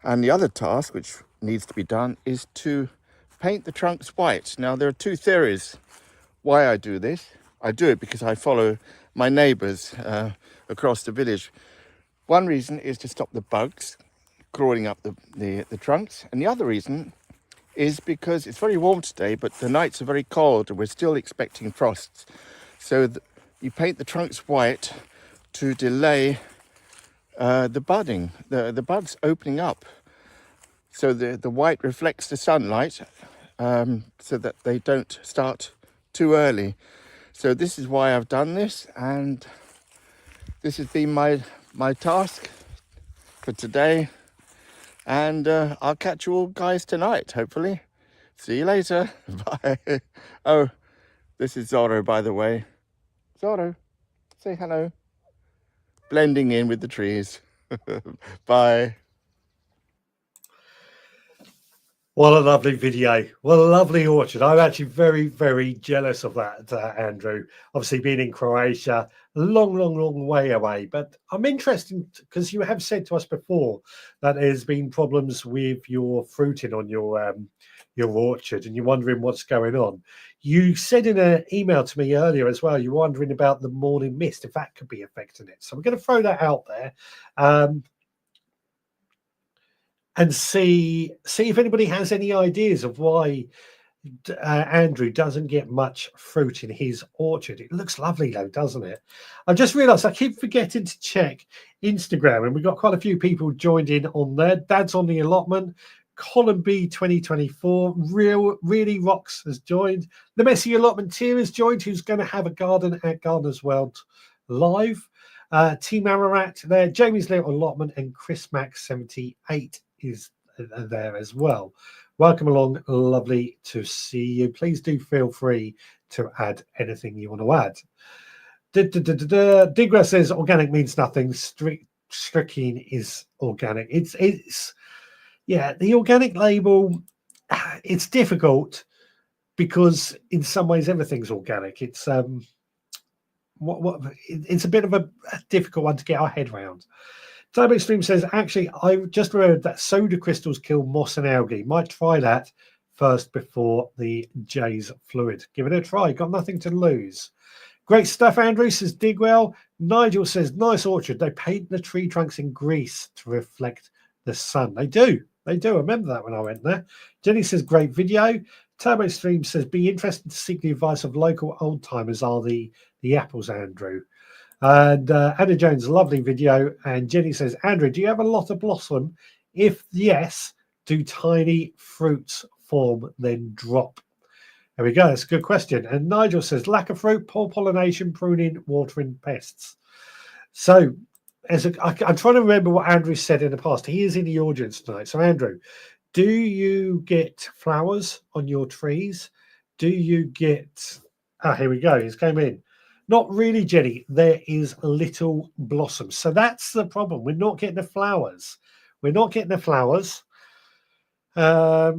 B: And the other task which needs to be done is to paint the trunks white. Now, there are 2 theories why I do this. I do it because I follow my neighbours across the village. One reason is to stop the bugs crawling up the trunks, and the other reason is because it's very warm today, but the nights are very cold and we're still expecting frosts. So you paint the trunks white to delay the budding, the buds opening up. So the white reflects the sunlight so that they don't start too early. So this is why I've done this, and this has been my task for today. And I'll catch you all guys tonight, hopefully. See you later. Bye. Oh, this is Zorro, by the way. Zorro, say hello. Blending in with the trees. Bye.
A: What a lovely video. What a lovely orchard. I'm actually very, very jealous of that, Andrew. Obviously, being in Croatia, a long, long, long way away. But I'm interested because you have said to us before that there's been problems with your fruiting on your your orchard and you're wondering what's going on. You said in an email to me earlier as well, you're wondering about the morning mist, if that could be affecting it. So we're going to throw that out there and see if anybody has any ideas of why Andrew doesn't get much fruit in his orchard. It looks lovely though, doesn't it? I've just realized I keep forgetting to check Instagram, and we've got quite a few people joined in on there. Dad's on the allotment. Colin B 2024 really rocks has joined. The Messy Allotment Tier has joined, who's going to have a garden at Gardener's World live. Team Ararat there, Jamie's Little Allotment, and Chris Max 78 is there as well. Welcome along. Lovely to see you. Please do feel free to add anything you want to add. Digra says organic means nothing. Strychnine is organic. It's yeah, the organic label, it's difficult because in some ways everything's organic. It's it's a bit of a difficult one to get our head around. Time Extreme says, actually, I just read that soda crystals kill moss and algae. Might try that first before the J's fluid. Give it a try. Got nothing to lose. Great stuff, Andrew, says Digwell. Nigel says, nice orchard. They paint the tree trunks in grease to reflect the sun. They do. They do. I remember that when I went there. Jenny says, great video. Turbo Stream says, be interested to seek the advice of local old timers are the apples, Andrew. And Anna Jones, lovely video. And Jenny says, Andrew, do you have a lot of blossom? If yes, do tiny fruits form, then drop? There we go. That's a good question. And Nigel says, lack of fruit, poor pollination, pruning, watering, pests. So I'm trying to remember what Andrew said in the past. He is in the audience tonight. So, Andrew, do you get flowers on your trees? Do you get... here we go. He's came in. Not really, Jenny. There is little blossom. So that's the problem. We're not getting the flowers. We're not getting the flowers. We're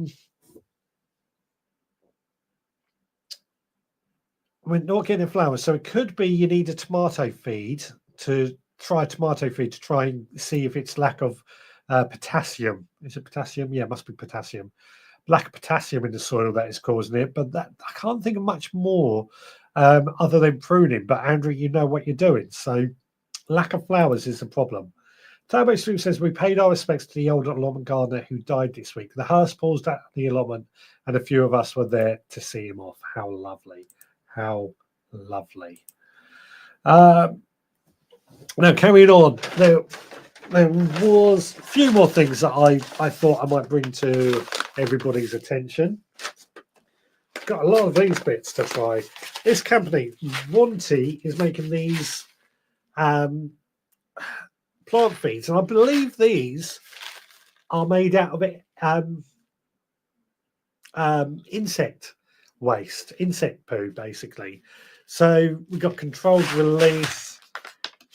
A: not getting the flowers. So it could be you need a tomato feed to try and see if it's lack of potassium. Is it potassium? Yeah, it must be potassium. Lack of potassium in the soil that is causing it. But that I can't think of much more other than pruning. But Andrew, you know what you're doing. So lack of flowers is the problem. Turbo Stream says, we paid our respects to the old allotment gardener who died this week. The hearse paused at the allotment and a few of us were there to see him off. How lovely. How lovely. Now, carrying on, there was a few more things that I thought I might bring to everybody's attention. Got a lot of these bits to try. This company, Wanty, is making these plant feeds, and I believe these are made out of insect waste, insect poo, basically. So we've got controlled release,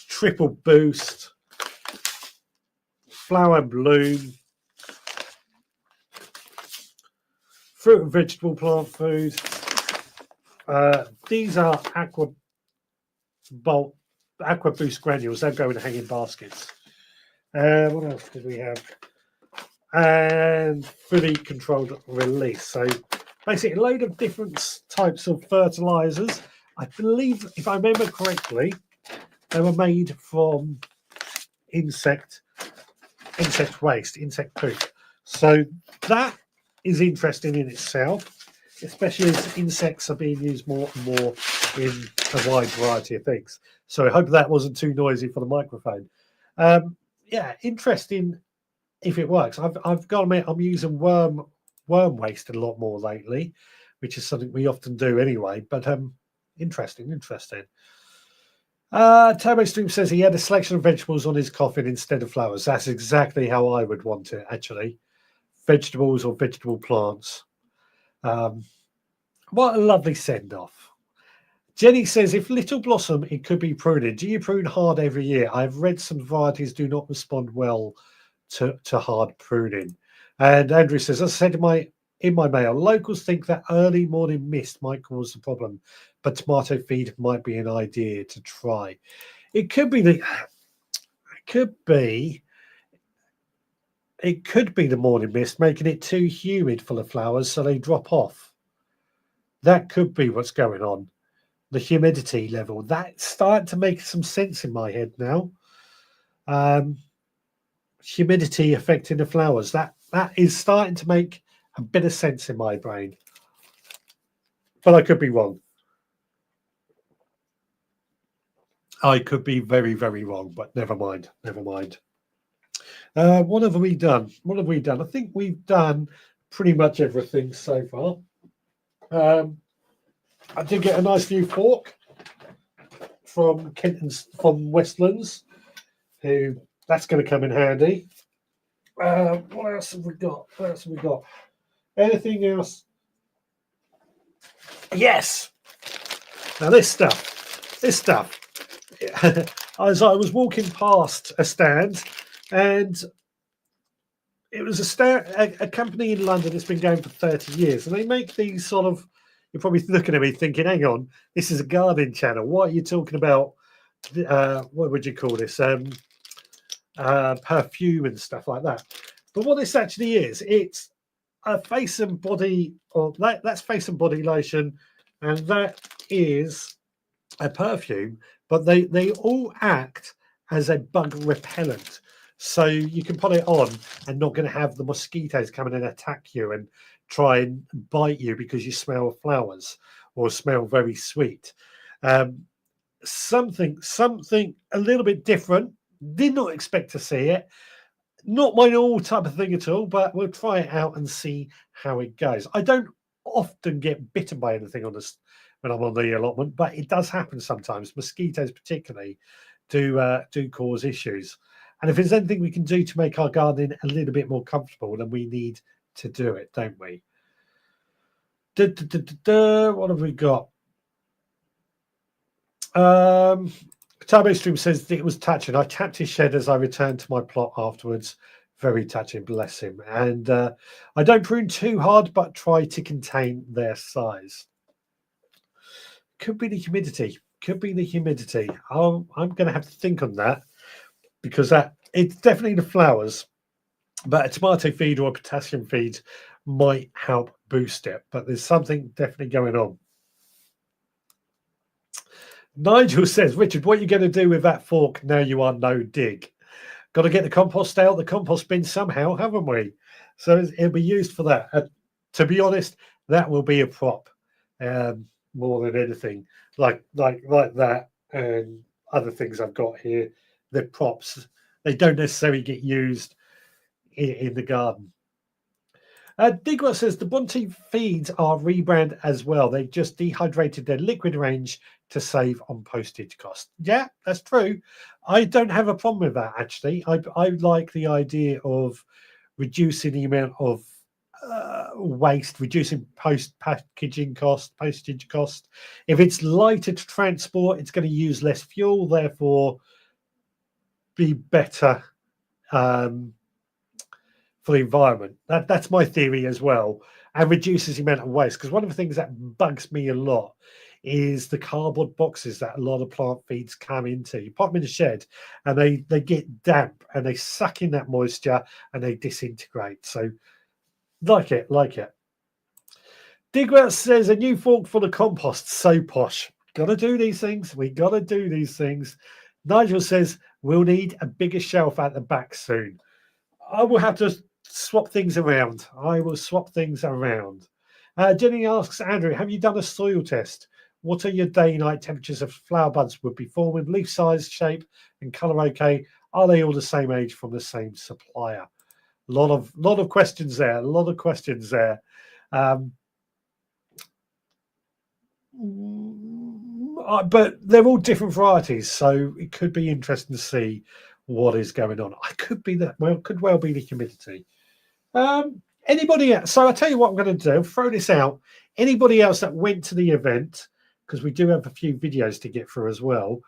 A: triple boost, flower and bloom, fruit and vegetable plant food. These are Aqua Boost granules. They'll go in hanging baskets. What else did we have? And fully controlled release. So basically a load of different types of fertilizers. I believe, if I remember correctly, they were made from insect waste, insect poop. So that is interesting in itself, especially as insects are being used more and more in a wide variety of things. So I hope that wasn't too noisy for the microphone. Yeah, interesting if it works. I've got to admit, I'm using worm waste a lot more lately, which is something we often do anyway. But interesting. Turbo Stream says he had a selection of vegetables on his coffin instead of flowers. That's exactly how I would want it, actually. Vegetables or vegetable plants. What a lovely send-off. Jenny says, if little blossom, it could be pruned. Do you prune hard every year? I've read some varieties do not respond well to hard pruning. And Andrew says, as I said in my mail, locals think that early morning mist might cause the problem, but tomato feed might be an idea to try. It could be It could be the morning mist making it too humid full of flowers, so they drop off. That could be what's going on. The humidity level. That's starting to make some sense in my head now. Humidity affecting the flowers. That is starting to make a bit of sense in my brain. But I could be wrong. I could be very, very wrong, but never mind. Never mind. What have we done? What have we done? I think we've done pretty much everything so far. I did get a nice new fork from from Westlands, who that's going to come in handy. What else have we got? What else have we got? Anything else? Yes. Now this stuff. As I was walking past a stand, and it was a company in London that's been going for 30 years, and they make these sort of. You're probably looking at me thinking, "Hang on, this is a gardening channel. What are you talking about? What would you call this? Perfume and stuff like that." But what this actually is, it's a face and body, or that's face and body lotion, and that is a perfume. But they all act as a bug repellent, so you can put it on and not going to have the mosquitoes come in and attack you and try and bite you because you smell flowers or smell very sweet. Something a little bit different. Did not expect to see it. Not my normal type of thing at all, but we'll try it out and see how it goes. I don't often get bitten by anything on this when I'm on the allotment, but it does happen sometimes. Mosquitoes particularly do cause issues. And if there's anything we can do to make our gardening a little bit more comfortable, then we need to do it, don't we? What have we got? Turbo Stream says it was touching. I tapped his shed as I returned to my plot afterwards. Very touching, bless him. And I don't prune too hard, but try to contain their size. Could be the humidity. Could be the humidity. I'm going to have to think on that, because it's definitely the flowers, but a tomato feed or a potassium feed might help boost it. But there's something definitely going on. Nigel says, Richard, what are you going to do with that fork now you are no dig? Got to get the compost out, the compost bin somehow, haven't we? So it'll be used for that. To be honest, that will be a prop more than anything. Like that and other things I've got here. They're props. They don't necessarily get used in the garden. Digwa says the Bunty feeds are rebrand as well. They just dehydrated their liquid range to save on postage cost. Yeah, that's true. I don't have a problem with that, actually. I like the idea of reducing the amount of waste, reducing postage cost. If it's lighter to transport, it's going to use less fuel, therefore be better for the environment. That's my theory as well, and reduces the amount of waste. Because one of the things that bugs me a lot is the cardboard boxes that a lot of plant feeds come into. You pop them in the shed and they get damp and they suck in that moisture and they disintegrate. So like it. Digwell says a new fork for the compost. So posh. Gotta do these things. We gotta do these things. Nigel says we'll need a bigger shelf at the back soon. I will have to swap things around. Jenny asks, Andrew, have you done a soil test? What are your day night temperatures of flower buds would be forming? Leaf size, shape, and colour okay? Are they all the same age from the same supplier? A lot of questions there. But they're all different varieties, so it could be interesting to see what is going on. Could well be the humidity. Anybody else? So I'll tell you what I'm going to do. Throw this out. Anybody else that went to the event, because we do have a few videos to get through as well.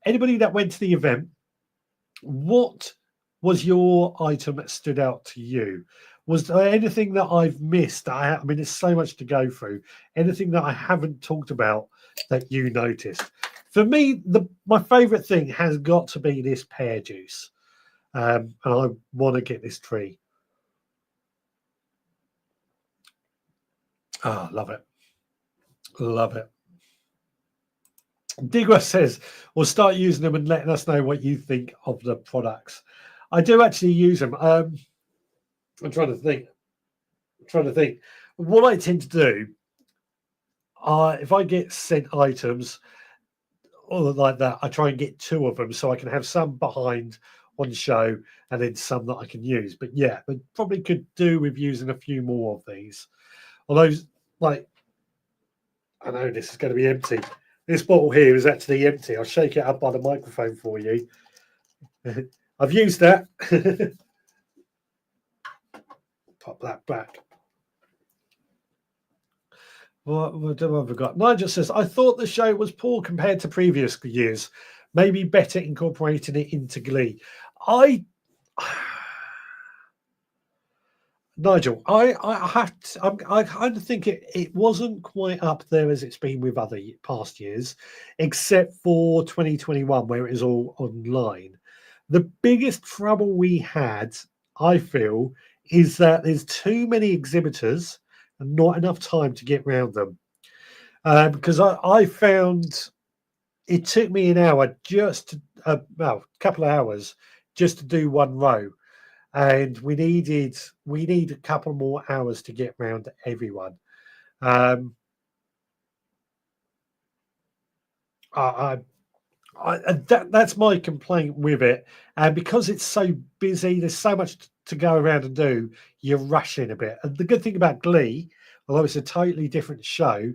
A: Anybody that went to the event, what was your item that stood out to you? Was there anything that I've missed? I mean, there's so much to go through. Anything that I haven't talked about that you noticed? For me, my favourite thing has got to be this pear juice. and I want to get this tree. Oh, love it. Love it. Digwa says, we'll start using them and letting us know what you think of the products. I do actually use them. I'm trying to think. What I tend to do, if I get sent items or like that, I try and get 2 of them so I can have some behind on show and then some that I can use. But yeah, I probably could do with using a few more of these. Although, like, I know this is going to be empty. This bottle here is actually empty. I'll shake it up by the microphone for you. I've used that. Pop that back. What have I got? Nigel says, I thought the show was poor compared to previous years. Maybe better incorporating it into Glee. Nigel, I kind of think it wasn't quite up there as it's been with other past years, except for 2021 where it is all online. The biggest trouble we had, I feel, is that there's too many exhibitors and not enough time to get around them. Because I found it took me an hour just a couple of hours just to do one row. And we need a couple more hours to get round to everyone. That's my complaint with it, and because it's so busy, there's so much to go around and do. You're rushing a bit. And the good thing about Glee, although it's a totally different show,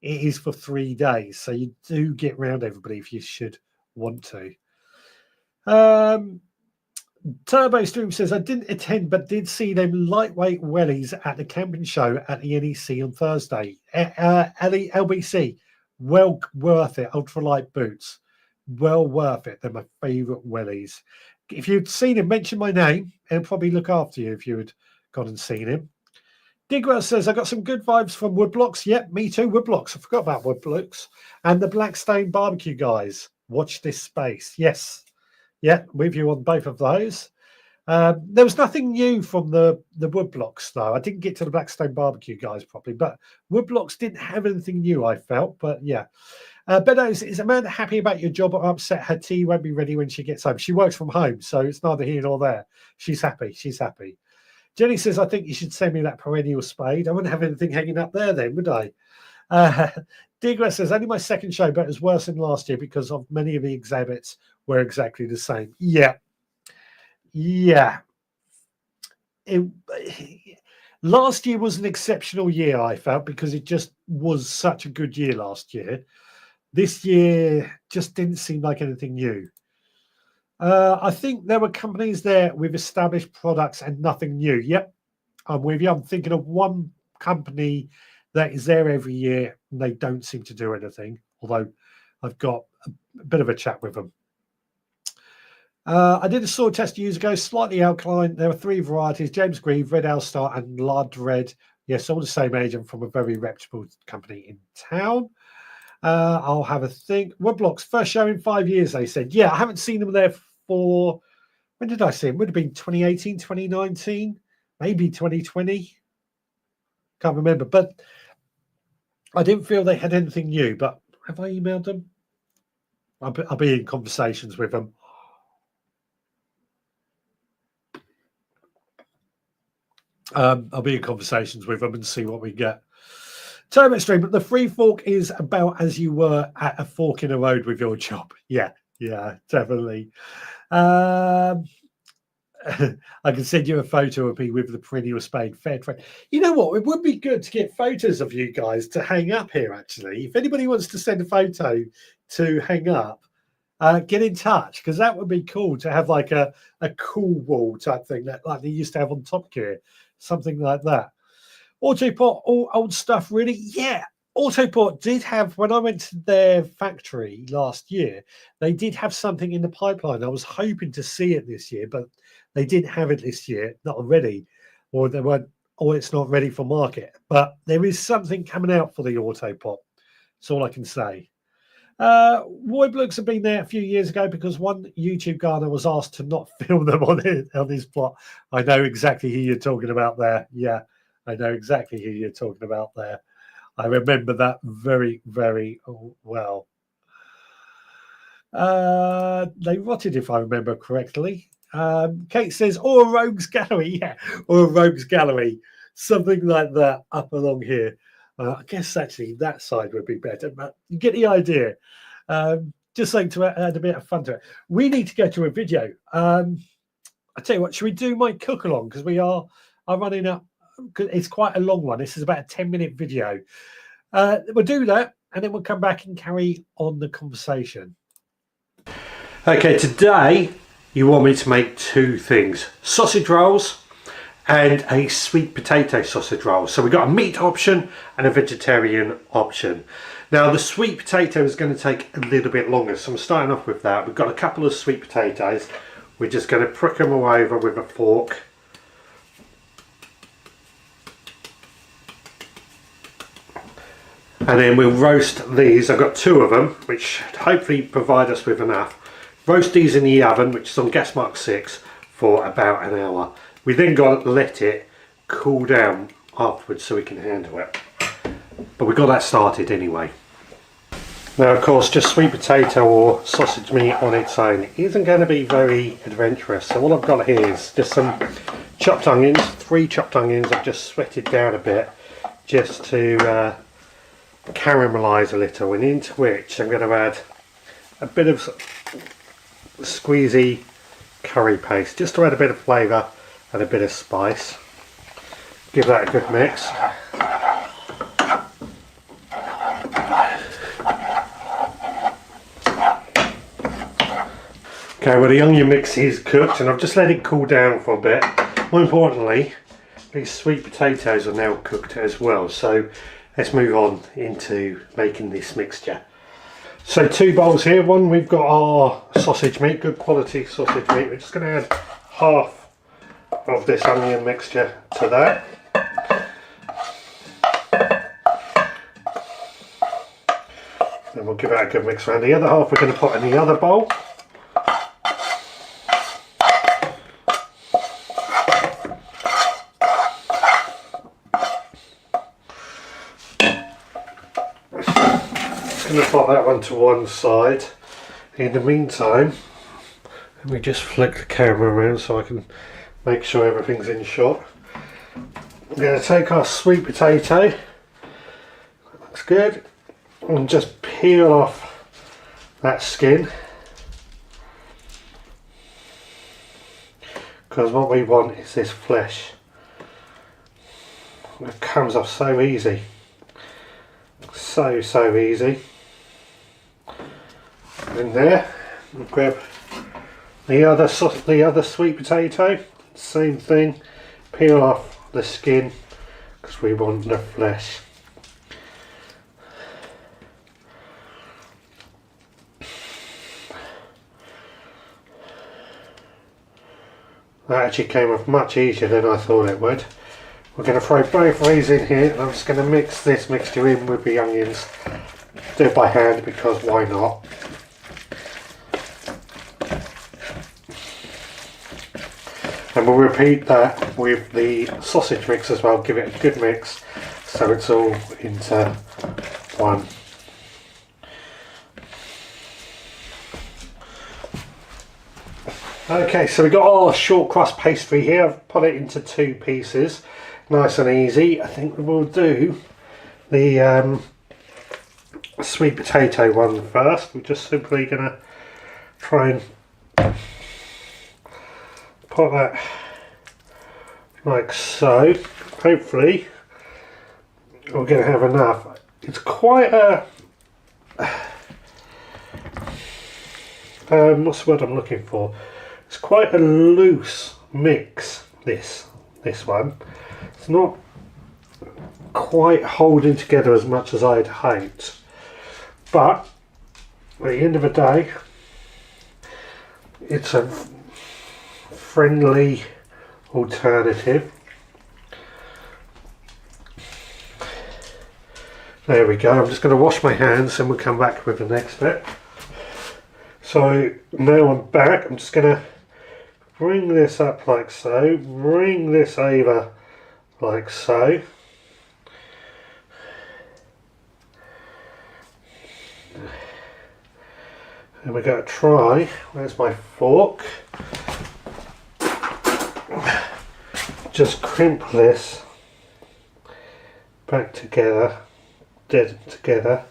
A: it is for 3 days, so you do get round everybody if you should want to. Turbo Stream says, I didn't attend, but did see them lightweight wellies at the camping show at the NEC on Thursday. LBC, well worth it. Ultralight boots, well worth it. They're my favourite wellies. If you'd seen him, mention my name, and probably look after you if you had gone and seen him. Digwell says, I got some good vibes from Woodblocks. Yep, me too, Woodblocks. I forgot about Woodblocks. And the Blackstone Barbecue guys. Watch this space. Yes. Yeah, with you on both of those. There was nothing new from the Woodblocks, though. I didn't get to the Blackstone Barbecue guys properly, but Woodblocks didn't have anything new, I felt. But yeah. Beddoes, is Amanda happy about your job or upset her tea won't be ready when she gets home? She works from home, so it's neither here nor there. She's happy. She's happy. Jenny says, I think you should send me that perennial spade. I wouldn't have anything hanging up there then, would I? Digress says, only my second show, but it was worse than last year because of many of the exhibits were exactly the same. Yeah. Last year was an exceptional year, I felt, because it just was such a good year last year. This year just didn't seem like anything new. I think there were companies there with established products and nothing new. Yep, I'm with you. I'm thinking of one company that is there every year and they don't seem to do anything, although I've got a bit of a chat with them. I did a sword test years ago, slightly alkaline. There are 3 varieties, James Grieve, Red Elstar, and Blood Red. Yes, all the same age and from a very reputable company in town. I'll have a think. Woodblocks, first show in 5 years, they said. Yeah, I haven't seen them there for, when did I see them? Would have been 2018, 2019, maybe 2020. Can't remember, but I didn't feel they had anything new. But have I emailed them? I'll be in conversations with them. I'll be in conversations with them and see what we get. Turbo Stream, but the free fork is about as you were at a fork in a road with your job. Yeah, definitely. I can send you a photo of me with the perennial spade. Fair trade. You know what? It would be good to get photos of you guys to hang up here, actually. If anybody wants to send a photo to hang up, get in touch, because that would be cool to have like a cool wall type thing that like they used to have on Top Gear, something like that. Autoport, all old stuff, really? Yeah. Autoport did have, when I went to their factory last year, they did have something in the pipeline. I was hoping to see it this year, but they didn't have it this year, not already, or they weren't, or it's not ready for market. But there is something coming out for the Autoport. That's all I can say. Woodblocks have been there a few years ago because one YouTube gardener was asked to not film them on his plot. I know exactly who you're talking about there. Yeah, I know exactly who you're talking about there. I remember that very, very well. They rotted, if I remember correctly. Kate says, or a rogues gallery. Yeah, or a rogues gallery. Something like that up along here. I guess actually that side would be better, but you get the idea. Just like to add a bit of fun to it. We need to go to a video. I tell you what, should we do my cook along? Because we are running up. It's quite a long one. This is about a 10-minute video. We'll do that, and then we'll come back and carry on the conversation. Okay, today you want me to make two things: sausage rolls and a sweet potato sausage roll. So we've got a meat option and a vegetarian option. Now the sweet potato is going to take a little bit longer, so I'm starting off with that. We've got a couple of sweet potatoes. We're just going to prick them all over with a fork. And then we'll roast these. I've got two of them, which should hopefully provide us with enough. Roast these in the oven, which is on gas mark 6, for about an hour. We then got to let it cool down afterwards so we can handle it. But we got that started anyway. Now of course, just sweet potato or sausage meat on its own isn't going to be very adventurous. So all I've got here is just some chopped onions, 3 chopped onions I've just sweated down a bit just to caramelise a little, and into which I'm going to add a bit of squeezy curry paste just to add a bit of flavour and a bit of spice. Give that a good mix. Okay, well the onion mix is cooked and I've just let it cool down for a bit. More importantly, these sweet potatoes are now cooked as well, so let's move on into making this mixture. So 2 bowls here. One, we've got our sausage meat, good quality sausage meat. We're just going to add half of this onion mixture to that. Then we'll give it a good mix around. The other half we're going to put in the other bowl. Going to pop that one to one side. In the meantime, let me just flick the camera around so I can make sure everything's in shot. I'm going to take our sweet potato, that looks good, and just peel off that skin, because what we want is this flesh. It comes off so easy, so easy. In there, we'll grab the other sweet potato, same thing, peel off the skin because we want the flesh. That actually came off much easier than I thought it would. We're going to throw both of these in here and I'm just going to mix this mixture in with the onions. Do it by hand because why not? And we'll repeat that with the sausage mix as well, give it a good mix so it's all into one. Okay, so we've got our short crust pastry here. I've put it into 2 pieces, nice and easy. I think we'll do the sweet potato one first. We're just simply going to try and put that like so. Hopefully we're going to have enough. It's quite a what's the word I'm looking for? It's quite a loose mix, this one. It's not quite holding together as much as I'd hoped, but at the end of the day it's a friendly alternative. There we go. I'm just going to wash my hands and we'll come back with the next bit. So now I'm back. I'm just going to bring this up like so, bring this over like so. And we're going to try, where's my fork? Just crimp this back together, dead together.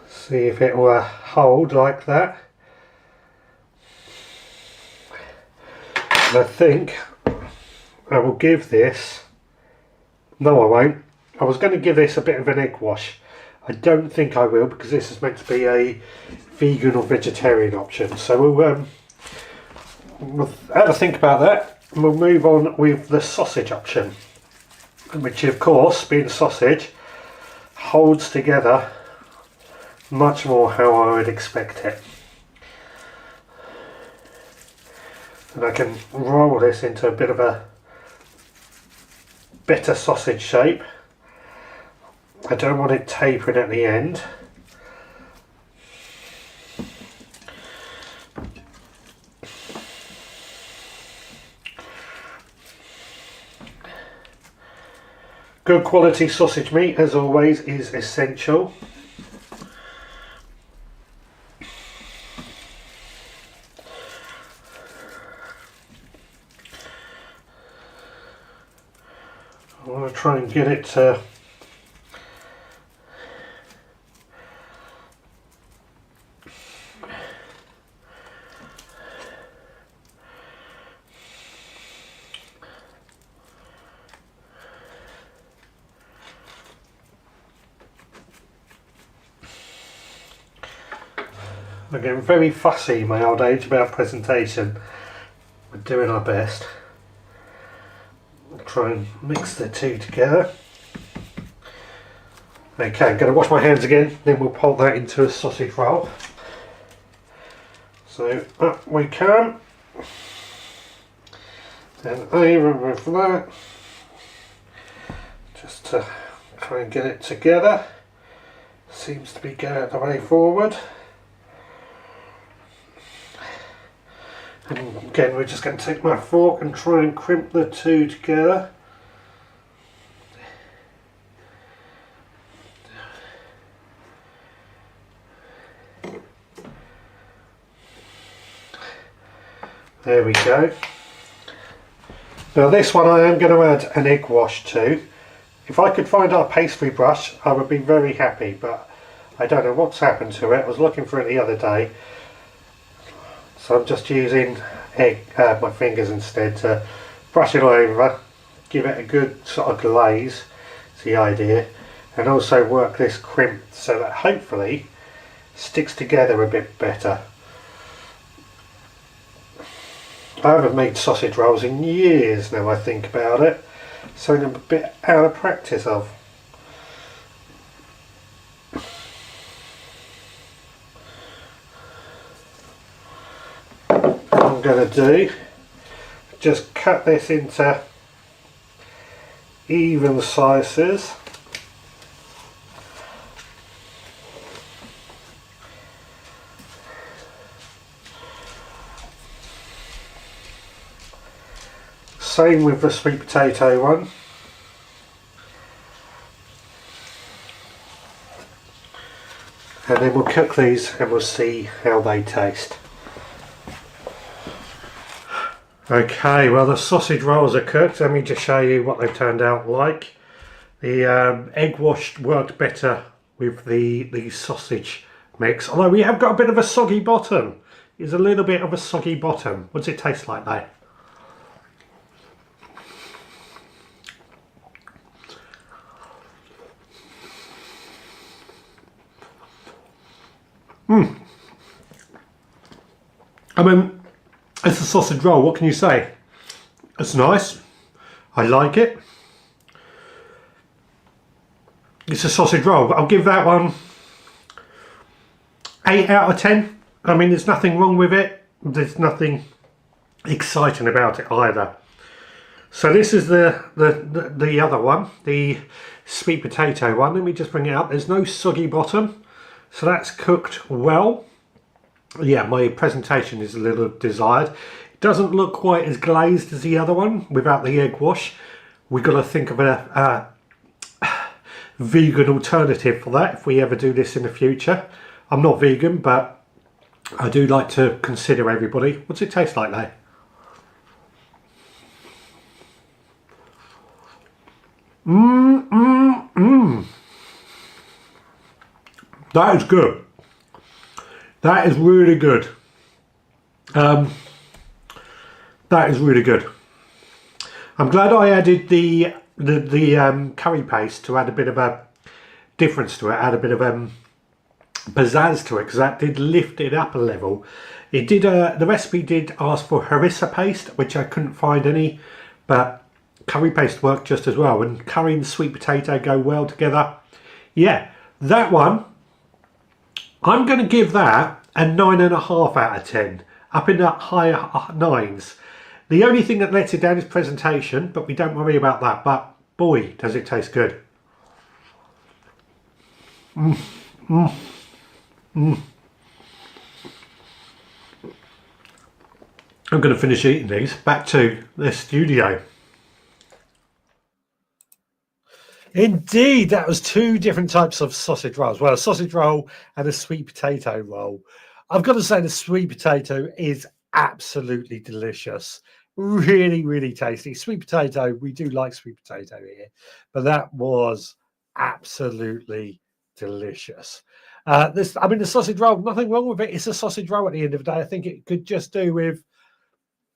A: See if it will hold like that. And I think I will give this, no I won't, I was going to give this a bit of an egg wash. I don't think I will because this is meant to be a vegan or vegetarian option. So we'll have a think about that and we'll move on with the sausage option. Which of course, being sausage, holds together much more how I would expect it. And I can roll this into a bit of a better sausage shape. I don't want it tapering at the end. Good quality sausage meat, as always, is essential. I want to try and get it to I'm getting very fussy in my old age about presentation. We're doing our best. I'll try and mix the two together. Okay, I'm going to wash my hands again, then we'll pop that into a sausage roll. So up we come. And over with that. Just to try and get it together. Seems to be going the way forward. And again, we're just going to take my fork and try and crimp the two together. There we go. Now this one I am going to add an egg wash to. If I could find our pastry brush, I would be very happy, but I don't know what's happened to it. I was looking for it the other day. So I'm just using my fingers instead to brush it all over, give it a good sort of glaze, is the idea, and also work this crimp so that hopefully sticks together a bit better. I haven't made sausage rolls in years now I think about it, so I'm a bit out of practice of. I'm going to do, just cut this into even slices. Same with the sweet potato one. And then we'll cook these and we'll see how they taste. Okay, well the sausage rolls are cooked. Let me just show you what they've turned out like. The egg wash worked better with the sausage mix, although we have got a bit of a soggy bottom. It's a little bit of a soggy bottom. What does it taste like though? I mean, it's a sausage roll, what can you say? It's nice. I like it. It's a sausage roll, but I'll give that one 8 out of 10. I mean, there's nothing wrong with it. There's nothing exciting about it either. So this is the other one, the sweet potato one. Let me just bring it up. There's no soggy bottom, so that's cooked well. Yeah, my presentation is a little desired. It doesn't look quite as glazed as the other one without the egg wash. We've got to think of a vegan alternative for that if we ever do this in the future. I'm not vegan, but I do like to consider everybody. What's it taste like though? That is good. That is really good. That is really good. I'm glad I added the curry paste to add a bit of a difference to it, add a bit of pizzazz to it, because that did lift it up a level. It did. The recipe did ask for harissa paste, which I couldn't find any, but curry paste worked just as well. And curry and sweet potato go well together. Yeah, that one, I'm going to give that a 9.5 out of 10, up in the higher nines. The only thing that lets it down is presentation, but we don't worry about that. But boy, does it taste good. I'm going to finish eating these. Back to the studio. Indeed, that was two different types of sausage rolls. Well, a sausage roll and a sweet potato roll. I've got to say the sweet potato is absolutely delicious. Really, really tasty. Sweet potato, we do like sweet potato here, but that was absolutely delicious. The sausage roll, nothing wrong with it. It's a sausage roll at the end of the day. I think it could just do with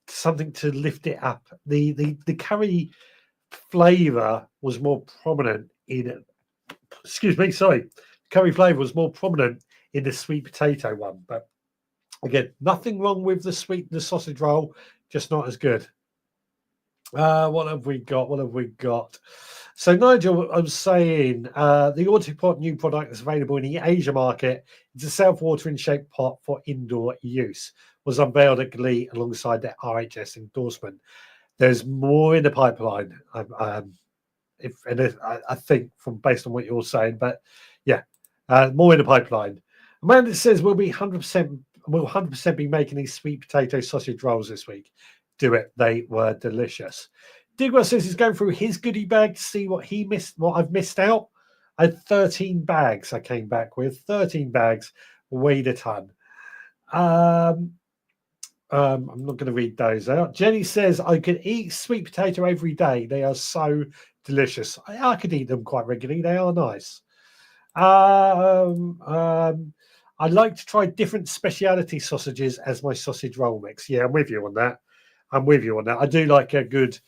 A: something to lift it up. The curry flavour was more prominent in it. Excuse me, sorry. Curry flavour was more prominent in the sweet potato one. But again, nothing wrong with the sausage roll, just not as good. What have we got? What have we got? So Nigel, I was saying the Autopot new product is available in the Asia market. It's a self-watering shaped pot for indoor use. Was unveiled at Glee alongside their RHS endorsement. There's more in the pipeline. I think from based on what you're saying, but yeah, more in the pipeline. Amanda says we'll 100% be making these sweet potato sausage rolls this week. Do it. They were delicious. Digwell says he's going through his goodie bag to see what I've missed out. I had 13 bags I came back with. 13 bags, weighed a ton. I'm not going to read those out. Jenny says I could eat sweet potato every day. They are so delicious. I could eat them quite regularly. They are nice. I like to try different speciality sausages as my sausage roll mix. Yeah, I'm with you on that. I do like a good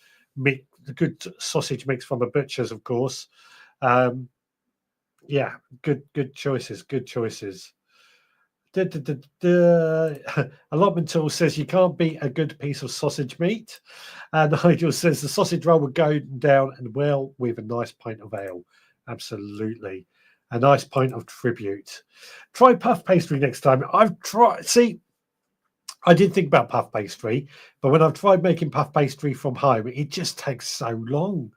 A: sausage mix from a butcher's, of course. Yeah, good choices. Good choices. Allotment Tool says you can't beat a good piece of sausage meat. And Nigel says the sausage roll would go down and well with a nice pint of ale. Absolutely. A nice pint of tribute. Try puff pastry next time. I did think about puff pastry, but when I've tried making puff pastry from home, it just takes so long.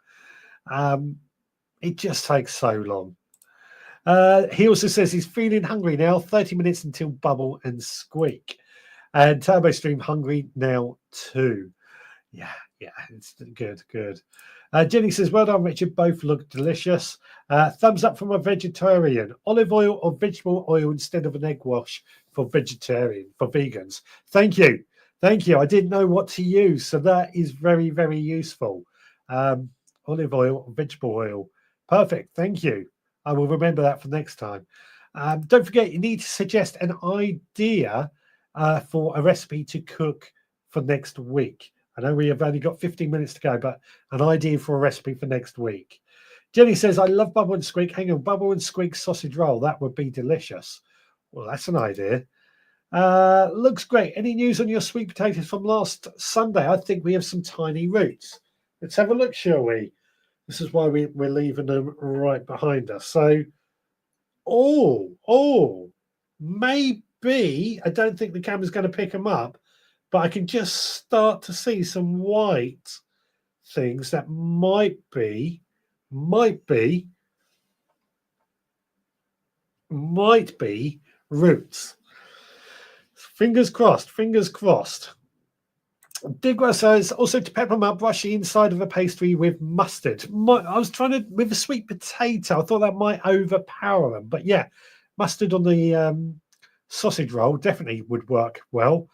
A: He also says he's feeling hungry now. 30 minutes until Bubble and Squeak. And Turbo Stream hungry now too. Yeah, it's good. Jenny says, well done, Richard. Both look delicious. Thumbs up from a vegetarian. Olive oil or vegetable oil instead of an egg wash for vegans. Thank you. I didn't know what to use, so that is very, very useful. Olive oil or vegetable oil. Perfect. Thank you. I will remember that for next time. Don't forget, you need to suggest an idea for a recipe to cook for next week. I know we have only got 15 minutes to go, but an idea for a recipe for next week. Jenny says, I love Bubble and Squeak. Hang on, Bubble and Squeak sausage roll. That would be delicious. Well, that's an idea. Looks great. Any news on your sweet potatoes from last Sunday? I think we have some tiny roots. Let's have a look, shall we? This is why we're leaving them right behind us. So, maybe, I don't think the camera's going to pick them up, but I can just start to see some white things that might be roots. Fingers crossed, fingers crossed. Digra says also to pepper up, brush the inside of a pastry with mustard. I was trying to with a sweet potato. I thought that might overpower them, but yeah, mustard on the sausage roll definitely would work well.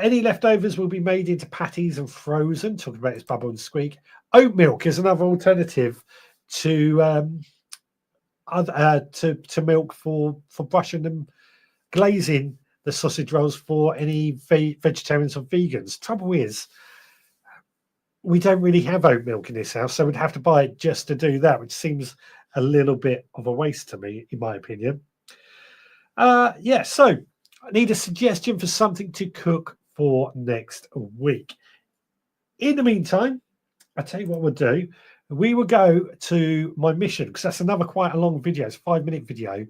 A: Any leftovers will be made into patties and frozen. Talking about this bubble and squeak. Oat milk is another alternative to milk for brushing and glazing the sausage rolls for any vegetarians or vegans. Trouble is, we don't really have oat milk in this house, so we'd have to buy it just to do that, which seems a little bit of a waste to me, in my opinion. Yeah, so I need a suggestion for something to cook for next week. In the meantime, I'll tell you what we'll do. We will go to my mission, because that's another quite a long video. It's a 5-minute video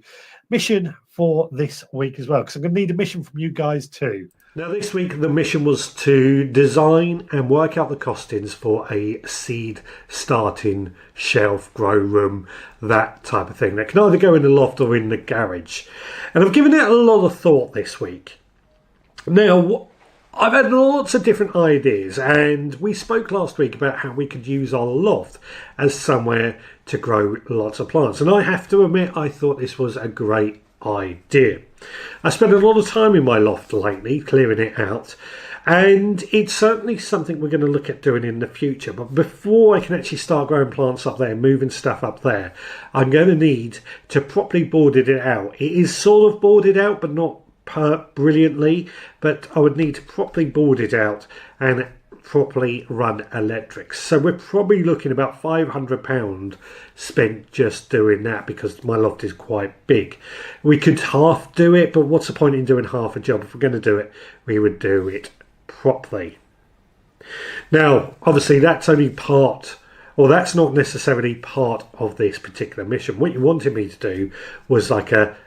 A: mission for this week as well, because I'm going to need a mission from you guys too. Now, this week, the mission was to design and work out the costings for a seed starting shelf, grow room, that type of thing. That can either go in the loft or in the garage. And I've given it a lot of thought this week. Now, I've had lots of different ideas, and we spoke last week about how we could use our loft as somewhere to grow lots of plants. And I have to admit, I thought this was a great idea. I spent a lot of time in my loft lately, clearing it out, and it's certainly something we're going to look at doing in the future. But before I can actually start growing plants up there, moving stuff up there, I'm going to need to properly board it out. It is sort of boarded out, but not brilliantly, but I would need to properly board it out and properly run electrics. So we're probably looking about £500 spent just doing that, because my loft is quite big. We could half do it, but what's the point in doing half a job? If we're going to do it, we would do it properly. Now, obviously, that's only part, or that's not necessarily part of this particular mission. What you wanted me to do was like a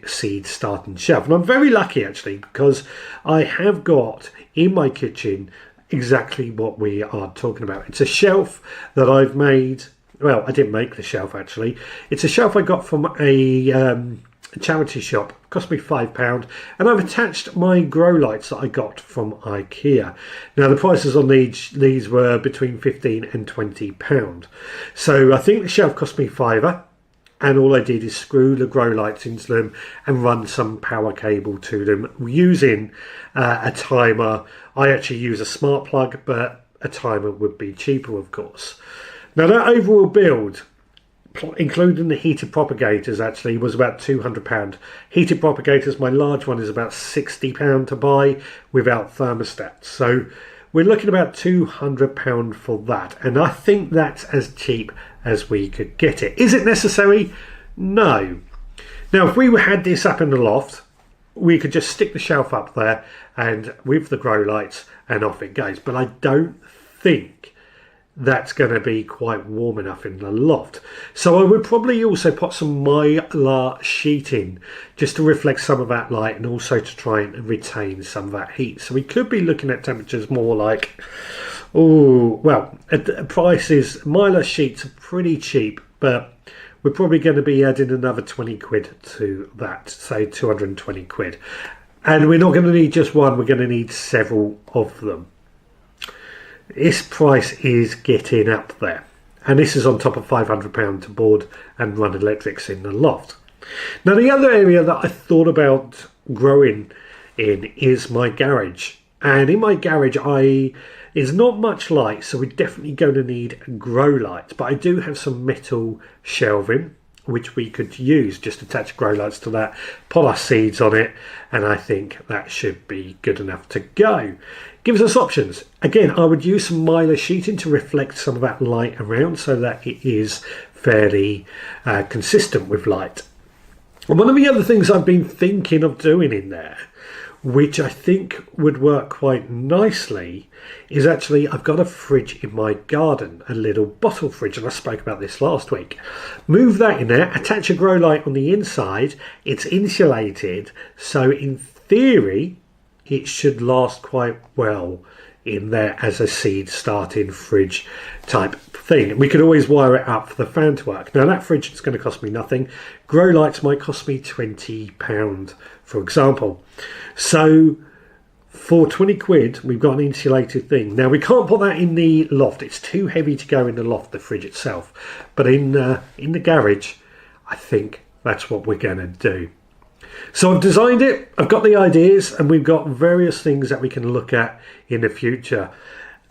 A: seed starting shelf, and I'm very lucky actually, because I have got in my kitchen exactly what we are talking about. It's a shelf that I've made. Well, I didn't make the shelf actually. It's a shelf I got from a charity shop. It cost me £5, and I've attached my grow lights that I got from IKEA. Now the prices on these were between £15 and £20, so I think the shelf cost me £5. And all I did is screw the grow lights into them and run some power cable to them using a timer. I actually use a smart plug, but a timer would be cheaper, of course. Now, that overall build, including the heated propagators, actually was about £200. Heated propagators, my large one is about £60 to buy without thermostats. So we're looking about £200 for that. And I think that's as cheap as we could get it. Is it necessary? No. Now, if we had this up in the loft, we could just stick the shelf up there and with the grow lights and off it goes. But I don't think that's going to be quite warm enough in the loft. So I would probably also put some mylar sheeting just to reflect some of that light and also to try and retain some of that heat. So we could be looking at temperatures more like, oh, well, at prices, mylar sheets are pretty cheap, but we're probably going to be adding another 20 quid to that, say 220 quid. And we're not going to need just one, we're going to need several of them. This price is getting up there, and this is on top of £500 to board and run electrics in the loft. Now, the other area that I thought about growing in is my garage, and in my garage is not much light, so we're definitely going to need grow lights, but I do have some metal shelving which we could use. Just attach grow lights to that, put our seeds on it, and I think that should be good enough to go. Gives us options. Again, I would use some mylar sheeting to reflect some of that light around so that it is fairly consistent with light. And one of the other things I've been thinking of doing in there, which I think would work quite nicely, is actually I've got a fridge in my garden, a little bottle fridge, and I spoke about this last week. Move that in there, attach a grow light on the inside, it's insulated, so in theory it should last quite well in there as a seed starting fridge type thing. We could always wire it up for the fan to work. Now that fridge is going to cost me nothing. Grow lights might cost me £20, for example. So for 20 quid, we've got an insulated thing. Now we can't put that in the loft. It's too heavy to go in the loft, the fridge itself. But in the garage, I think that's what we're going to do. So I've designed it, I've got the ideas, and we've got various things that we can look at in the future.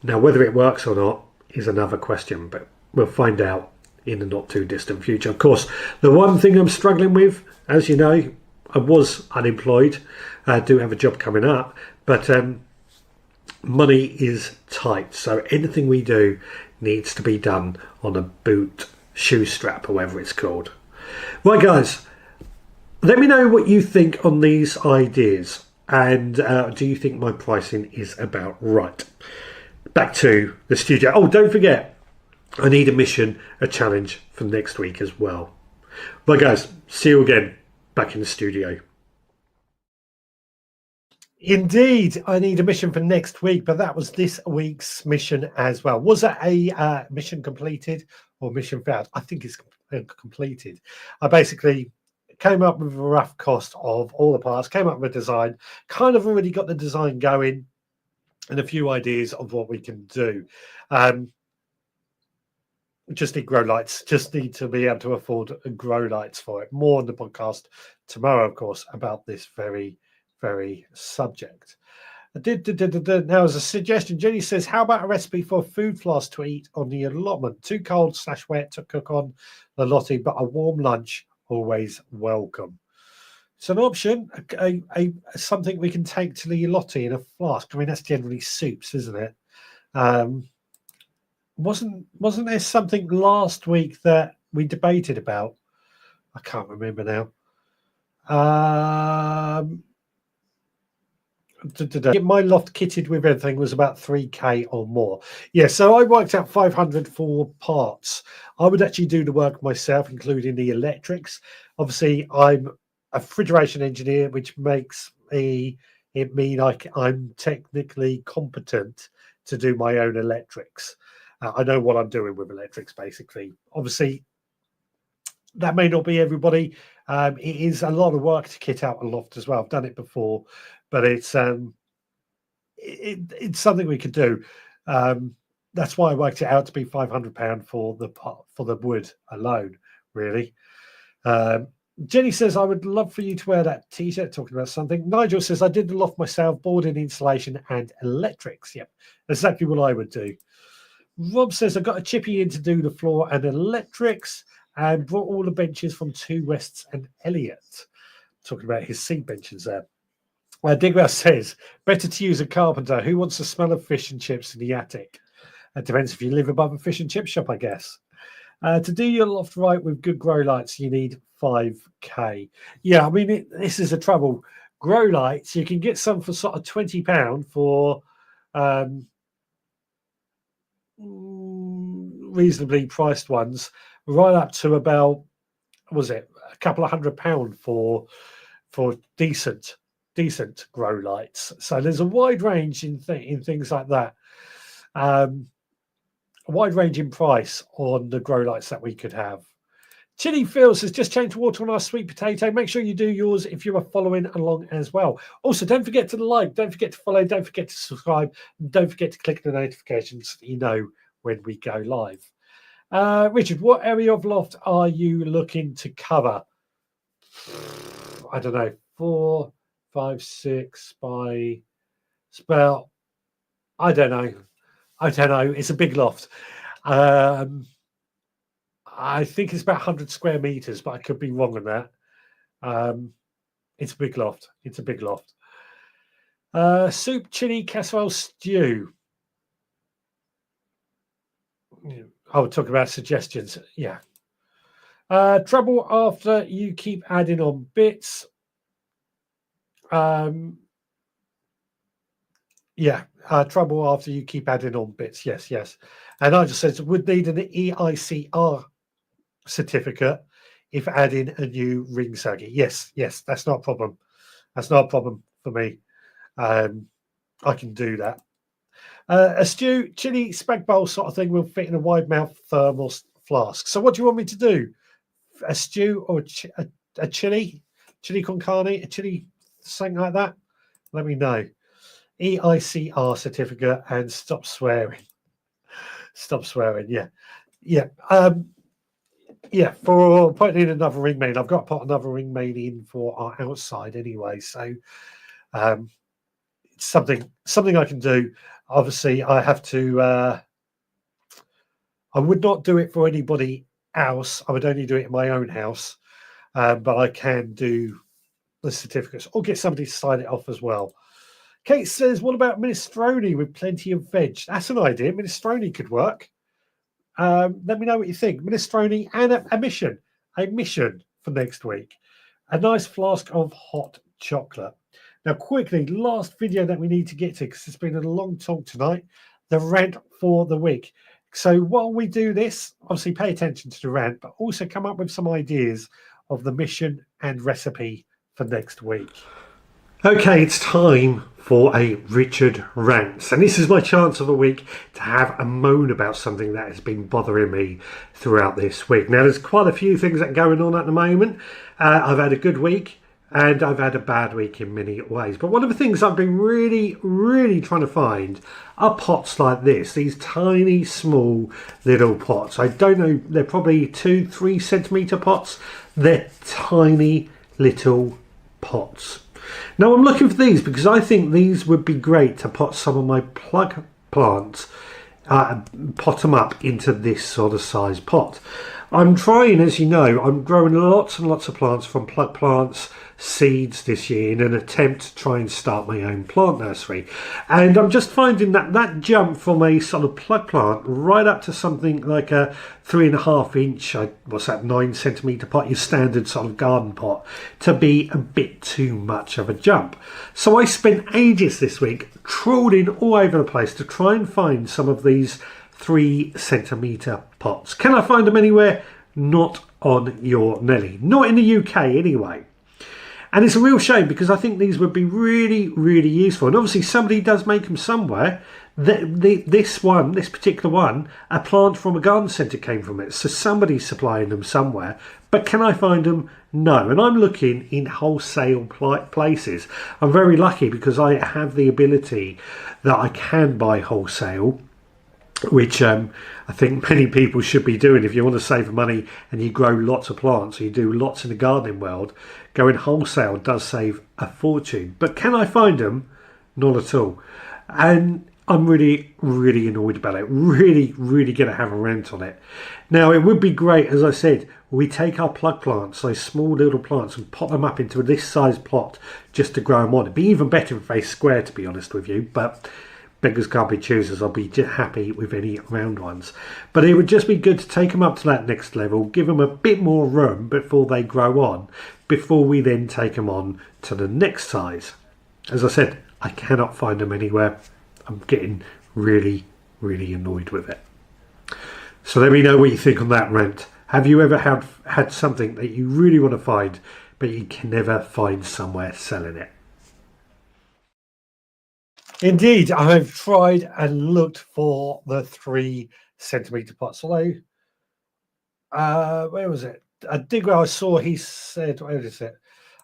A: Now, whether it works or not is another question, but we'll find out in the not too distant future. Of course, the one thing I'm struggling with, as you know, I was unemployed. I do have a job coming up, but money is tight. So anything we do needs to be done on a boot shoe strap, or whatever it's called. Right, guys. Let me know what you think on these ideas, and do you think my pricing is about right? Back to the studio. Oh, don't forget, I need a mission, a challenge for next week as well. Right, guys, see you again back in the studio. Indeed, I need a mission for next week, but that was this week's mission as well. Was it a mission completed or mission failed? I think it's completed. I basically came up with a rough cost of all the parts, came up with a design, kind of already got the design going, and a few ideas of what we can do. Just need grow lights, just need to be able to afford grow lights for it. More on the podcast tomorrow, of course, about this very, very subject. Now, as a suggestion, Jenny says, how about a recipe for a food flask to eat on the allotment? Too cold / wet to cook on the lottie, but a warm lunch always welcome. It's an option, something we can take to the lottie in a flask. I mean, that's generally soups, isn't it? Wasn't there something last week that we debated about? I can't remember now. My loft kitted with everything was about 3k or more. Yeah, so I worked out 500 for parts. I would actually do the work myself, including the electrics. Obviously, I'm a refrigeration engineer, which makes it mean I'm technically competent to do my own electrics. I know what I'm doing with electrics, basically. Obviously, that may not be everybody. It is a lot of work to kit out a loft as well. I've done it before, but it's something we could do. That's why I worked it out to be £500 for the wood alone, really. Jenny says, I would love for you to wear that t-shirt, talking about something. Nigel says, I did the loft myself, boarding, insulation and electrics. Yep, exactly what I would do. Rob says, I got a chippy in to do the floor and electrics, and brought all the benches from Two Wests and Elliot. Talking about his seat benches there. Digwell says, better to use a carpenter. Who wants the smell of fish and chips in the attic? It depends if you live above a fish and chip shop, I guess. To do your loft right with good grow lights, you need 5k. Yeah, I mean, this is the trouble. Grow lights, you can get some for sort of £20 for reasonably priced ones, right up to about, was it a couple of £100 for decent grow lights. So there's a wide range in things like that. A wide range in price on the grow lights that we could have. Chili Phil says, just change water on our sweet potato. Make sure you do yours if you are following along as well. Also, don't forget to like, don't forget to follow, don't forget to subscribe, and don't forget to click the notifications so that you know when we go live. Richard, what area of loft are you looking to cover? I don't know, 4, 5, 6 by, it's about, I don't know. It's a big loft. I think it's about 100 square meters, but I could be wrong on that. It's a big loft. Soup, chili, casserole, stew. I would talk about suggestions. Yeah. Trouble after you keep adding on bits. Trouble after you keep adding on bits. Yes. And I just said would need an EICR certificate if adding a new ring circuit. Yes, that's not a problem. That's not a problem for me. I can do that. A stew, chili, spag bowl sort of thing will fit in a wide mouth thermal flask. So what do you want me to do? A stew or a chili con carne, a chili, something like that? Let me know. EICR certificate and stop swearing. Stop swearing. Yeah. Yeah. Yeah, for putting in another ring main, I've got to put another ring main in for our outside anyway. So it's something I can do. Obviously, I have to. I would not do it for anybody else. I would only do it in my own house, but I can do the certificates or get somebody to sign it off as well. Kate says, "What about minestrone with plenty of veg?" That's an idea. Minestrone could work. Let me know what you think. Minestrone and a mission for next week. A nice flask of hot chocolate. Now, quickly, last video that we need to get to because it's been a long talk tonight. The rant for the week. So while we do this, obviously pay attention to the rant, but also come up with some ideas of the mission and recipe for next week. Okay, it's time for a Richard Rants. And this is my chance of the week to have a moan about something that has been bothering me throughout this week. Now, there's quite a few things that are going on at the moment. I've had a good week and I've had a bad week in many ways. But one of the things I've been really, really trying to find are pots like this. These tiny, small little pots. I don't know, they're probably 2-3 centimetre pots. They're tiny little pots. Now I'm looking for these because I think these would be great to pot some of my plug plants, pot them up into this sort of size pot. I'm trying, as you know, I'm growing lots and lots of plants from plug plants, seeds this year in an attempt to try and start my own plant nursery. And I'm just finding that jump from a sort of plug plant right up to something like a 3.5 inch, what's that, 9 centimetre pot, your standard sort of garden pot, to be a bit too much of a jump. So I spent ages this week trawling all over the place to try and find some of these 3 centimetre pots. Can I find them anywhere? Not on your Nelly. Not in the UK anyway. And it's a real shame because I think these would be really, really useful. And obviously somebody does make them somewhere. This particular one, a plant from a garden centre came from it. So somebody's supplying them somewhere. But can I find them? No. And I'm looking in wholesale places. I'm very lucky because I have the ability that I can buy wholesale, which I think many people should be doing. If you want to save money and you grow lots of plants, or you do lots in the gardening world, going wholesale does save a fortune. But can I find them? Not at all. And I'm really, really annoyed about it. Really, really going to have a rant on it. Now, it would be great, as I said, we take our plug plants, those small little plants, and pop them up into this size plot just to grow them on. It'd be even better if they square, to be honest with you. But beggars can't be choosers. I'll be happy with any round ones. But it would just be good to take them up to that next level, give them a bit more room before they grow on, before we then take them on to the next size. As I said, I cannot find them anywhere. I'm getting really, really annoyed with it. So let me know what you think on that rant. Have you ever had something that you really want to find, but you can never find somewhere selling it? Indeed, I've tried and looked for the 3 centimetre pots. Although, where was it? A digger I saw, he said, where is it?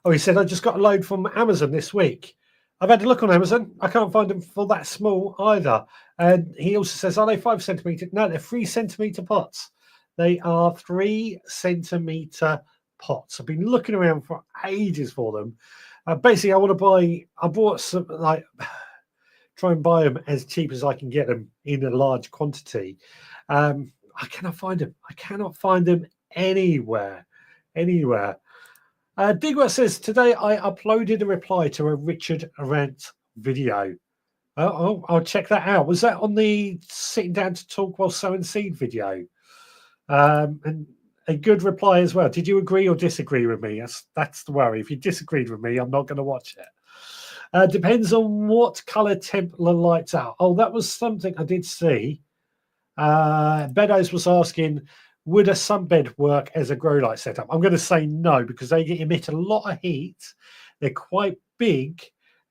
A: Oh, he said, I just got a load from Amazon this week. I've had a look on Amazon. I can't find them for that small either. And he also says, are they 5 centimetre? No, they're 3 centimetre pots. They are 3 centimetre pots. I've been looking around for ages for them. Basically, I bought some, like, try and buy them as cheap as I can get them in a large quantity. I cannot find them. I cannot find them anywhere. Digwell says, today I uploaded a reply to a Richard Rant video. I'll check that out. Was that on the sitting down to talk while sowing seed video? And a good reply as well. Did you agree or disagree with me? That's the worry. If you disagreed with me, I'm not going to watch it. Depends on what colour temp the lights are. Oh, that was something I did see. Beddoes was asking, would a sunbed work as a grow light setup? I'm going to say no, because they emit a lot of heat. They're quite big,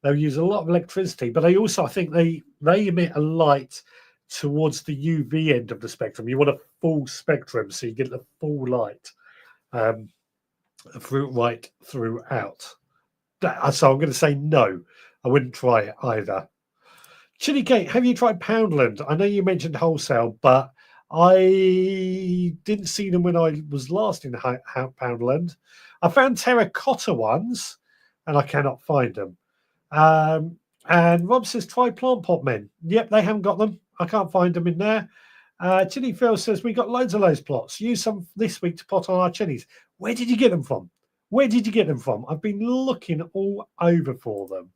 A: They'll use a lot of electricity, but they also, I think they emit a light towards the UV end of the spectrum. You want a full spectrum, so you get the full light right throughout. So I'm going to say no. I wouldn't try it either. Chili Cake, have you tried Poundland? I know you mentioned wholesale, but I didn't see them when I was last in Poundland. I found terracotta ones, and I cannot find them. And Rob says, try Plant Pot Men. Yep, they haven't got them. I can't find them in there. Chili Phil says, we got loads of those plots. Use some this week to pot on our chilies. Where did you get them from? Where did you get them from? I've been looking all over for them.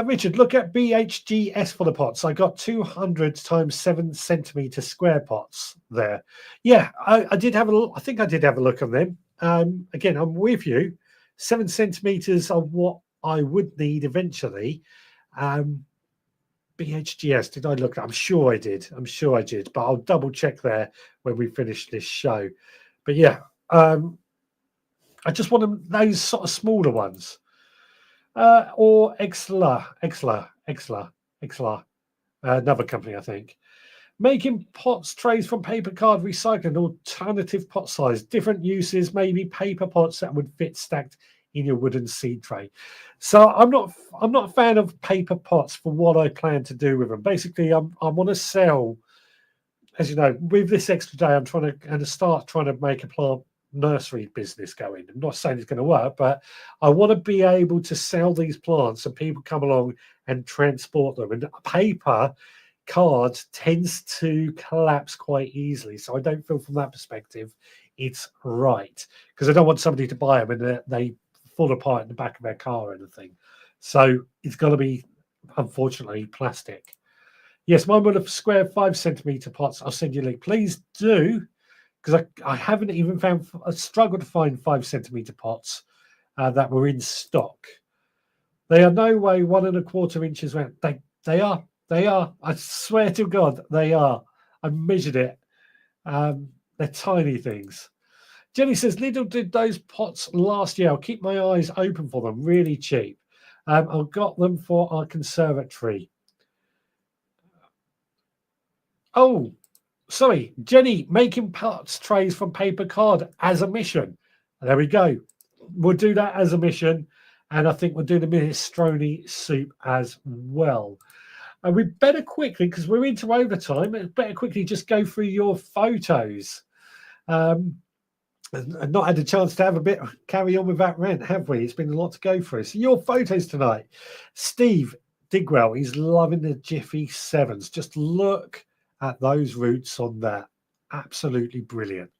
A: Richard, look at BHGS for the pots. I got 200 times 7 centimeter square pots there. Yeah, I did have a look. I think I did have a look at them. Again, I'm with you. 7 centimeters are what I would need eventually. BHGS, did I look? I'm sure I did. But I'll double check there when we finish this show. But yeah, I just want them, those sort of smaller ones. Or Exla, another company, I think. Making pots, trays from paper card, recycling, alternative pot size, different uses, maybe paper pots that would fit stacked in your wooden seed tray. So I'm not a fan of paper pots for what I plan to do with them. Basically, I want to sell, as you know, with this extra day, I'm trying to make a plant nursery business going. I'm not saying it's going to work, but I want to be able to sell these plants and people come along and transport them. And paper card tends to collapse quite easily. So I don't feel from that perspective it's right, because I don't want somebody to buy them and they fall apart in the back of their car or anything. So it's got to be, unfortunately, plastic. Yes, mine would have square 5 centimeter pots. I'll send you a link. Please do, because I haven't even found, I struggled to find 5 centimeter pots that were in stock. They are no way 1¼ inches round. They are. I swear to God, they are. I measured it. They're tiny things. Jenny says, Lidl did those pots last year. I'll keep my eyes open for them. Really cheap. I've got them for our conservatory. Oh, sorry, Jenny, making pots trays from paper card as a mission. There we go. We'll do that as a mission. And I think we'll do the minestrone soup as well. And we better quickly, because we're into overtime, better quickly just go through your photos. And not had a chance to have a bit carry on with that rant, have we? It's been a lot to go through. So your photos tonight. Steve Digwell, he's loving the Jiffy 7s. Just look at those roots on that. Absolutely brilliant.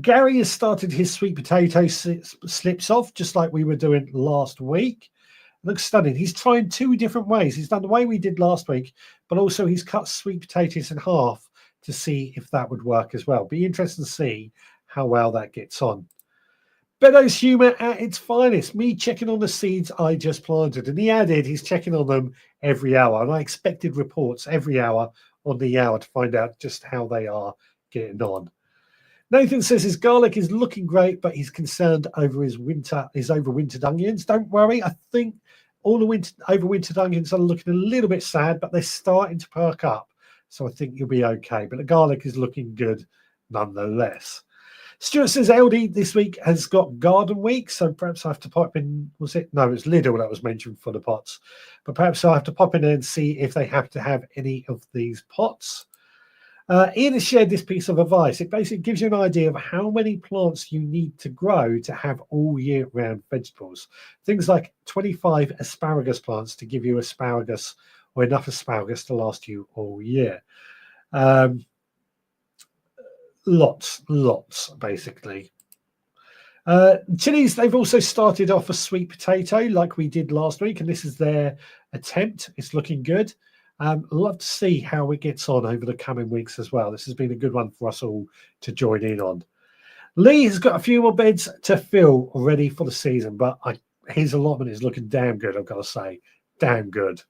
A: Gary has started his sweet potato slips off, just like we were doing last week. Looks stunning. He's trying 2 different ways. He's done the way we did last week, but also he's cut sweet potatoes in half to see if that would work as well. Be interested to see how well that gets on. Beddoes humour at its finest. Me checking on the seeds I just planted. And he added he's checking on them every hour. And I expected reports every hour on the hour to find out just how they are getting on. Nathan says his garlic is looking great, but he's concerned over his overwintered onions. Don't worry. I think all the overwintered onions are looking a little bit sad, but they're starting to perk up. So I think you'll be okay. But the garlic is looking good nonetheless. Stuart says LD this week has got garden week, so perhaps I have to pop in. Was it? No, it's Lidl that was mentioned for the pots. But perhaps I have to pop in there and see if they have to have any of these pots. Ian has shared this piece of advice. It basically gives you an idea of how many plants you need to grow to have all year round vegetables. Things like 25 asparagus plants to give you asparagus or enough asparagus to last you all year. Lots, basically. Chilies, they've also started off a sweet potato like we did last week, and this is their attempt. It's looking good. Love to see how it gets on over the coming weeks as well. This has been a good one for us all to join in on. Lee has got a few more beds to fill ready for the season, but his allotment is looking damn good, I've got to say. Damn good.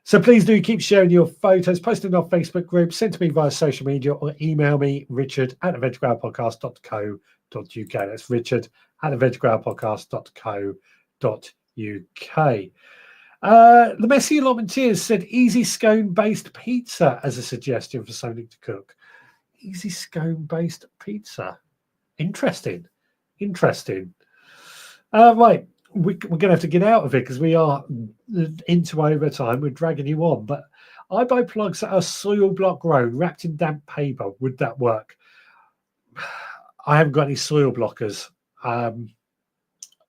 A: So please do keep sharing your photos, posting on our Facebook group, send to me via social media, or email me, richard@thevegetgrowpodcast.co.uk. That's richard at theveggrowlpodcast.co.uk. The Messy Allotmenteers said easy scone-based pizza as a suggestion for something to cook. Easy scone-based pizza. Interesting. Right. We're going to have to get out of it because we are into overtime. We're dragging you on. But I buy plugs that are soil block grown, wrapped in damp paper. Would that work? I haven't got any soil blockers.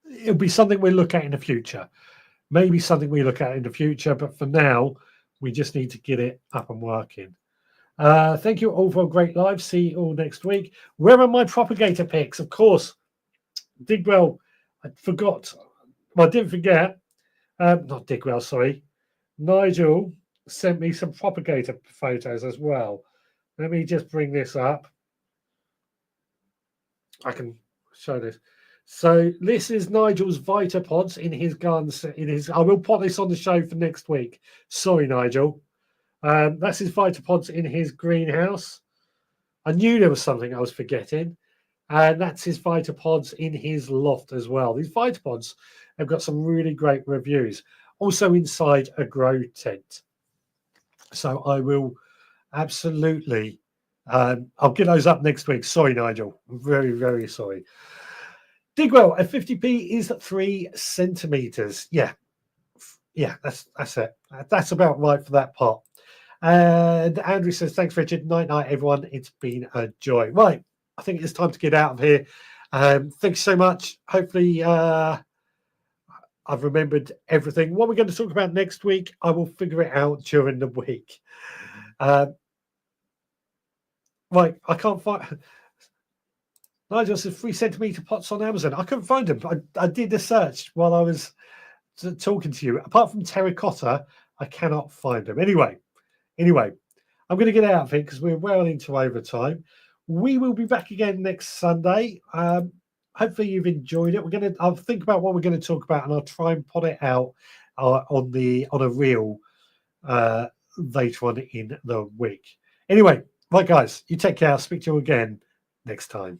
A: It'll be something we'll look at in the future. Maybe something we look at in the future. But for now, we just need to get it up and working. Thank you all for a great live. See you all next week. Where are my propagator picks? Of course, Digwell. I forgot. Well, I didn't forget. Not Digwell, sorry. Nigel sent me some propagator photos as well. Let me just bring this up. I can show this. So this is Nigel's Vitapods in his guns. I will put this on the show for next week. Sorry, Nigel. That's his Vitapods in his greenhouse. I knew there was something I was forgetting. And that's his Vitapods in his loft as well. These Vitapods have got some really great reviews. Also inside a grow tent. So I will absolutely... I'll get those up next week. Sorry, Nigel. I'm very, very sorry. Digwell, a 50p is 3 centimeters. Yeah, that's it. That's about right for that part. And Andrew says, thanks, Richard. Night, everyone. It's been a joy. Right, I think it's time to get out of here. Thanks so much. Hopefully, I've remembered everything. What we're going to talk about next week, I will figure it out during the week. Right, I can't find... Nigel says 3 centimeter pots on Amazon. I couldn't find them. I did the search while I was talking to you. Apart from terracotta, I cannot find them. Anyway, I'm going to get out of it because we're well into overtime. We will be back again next Sunday. Hopefully you've enjoyed it. I'll think about what we're going to talk about, and I'll try and put it out on a reel later on in the week. Anyway, right, guys, you take care. I'll speak to you again next time.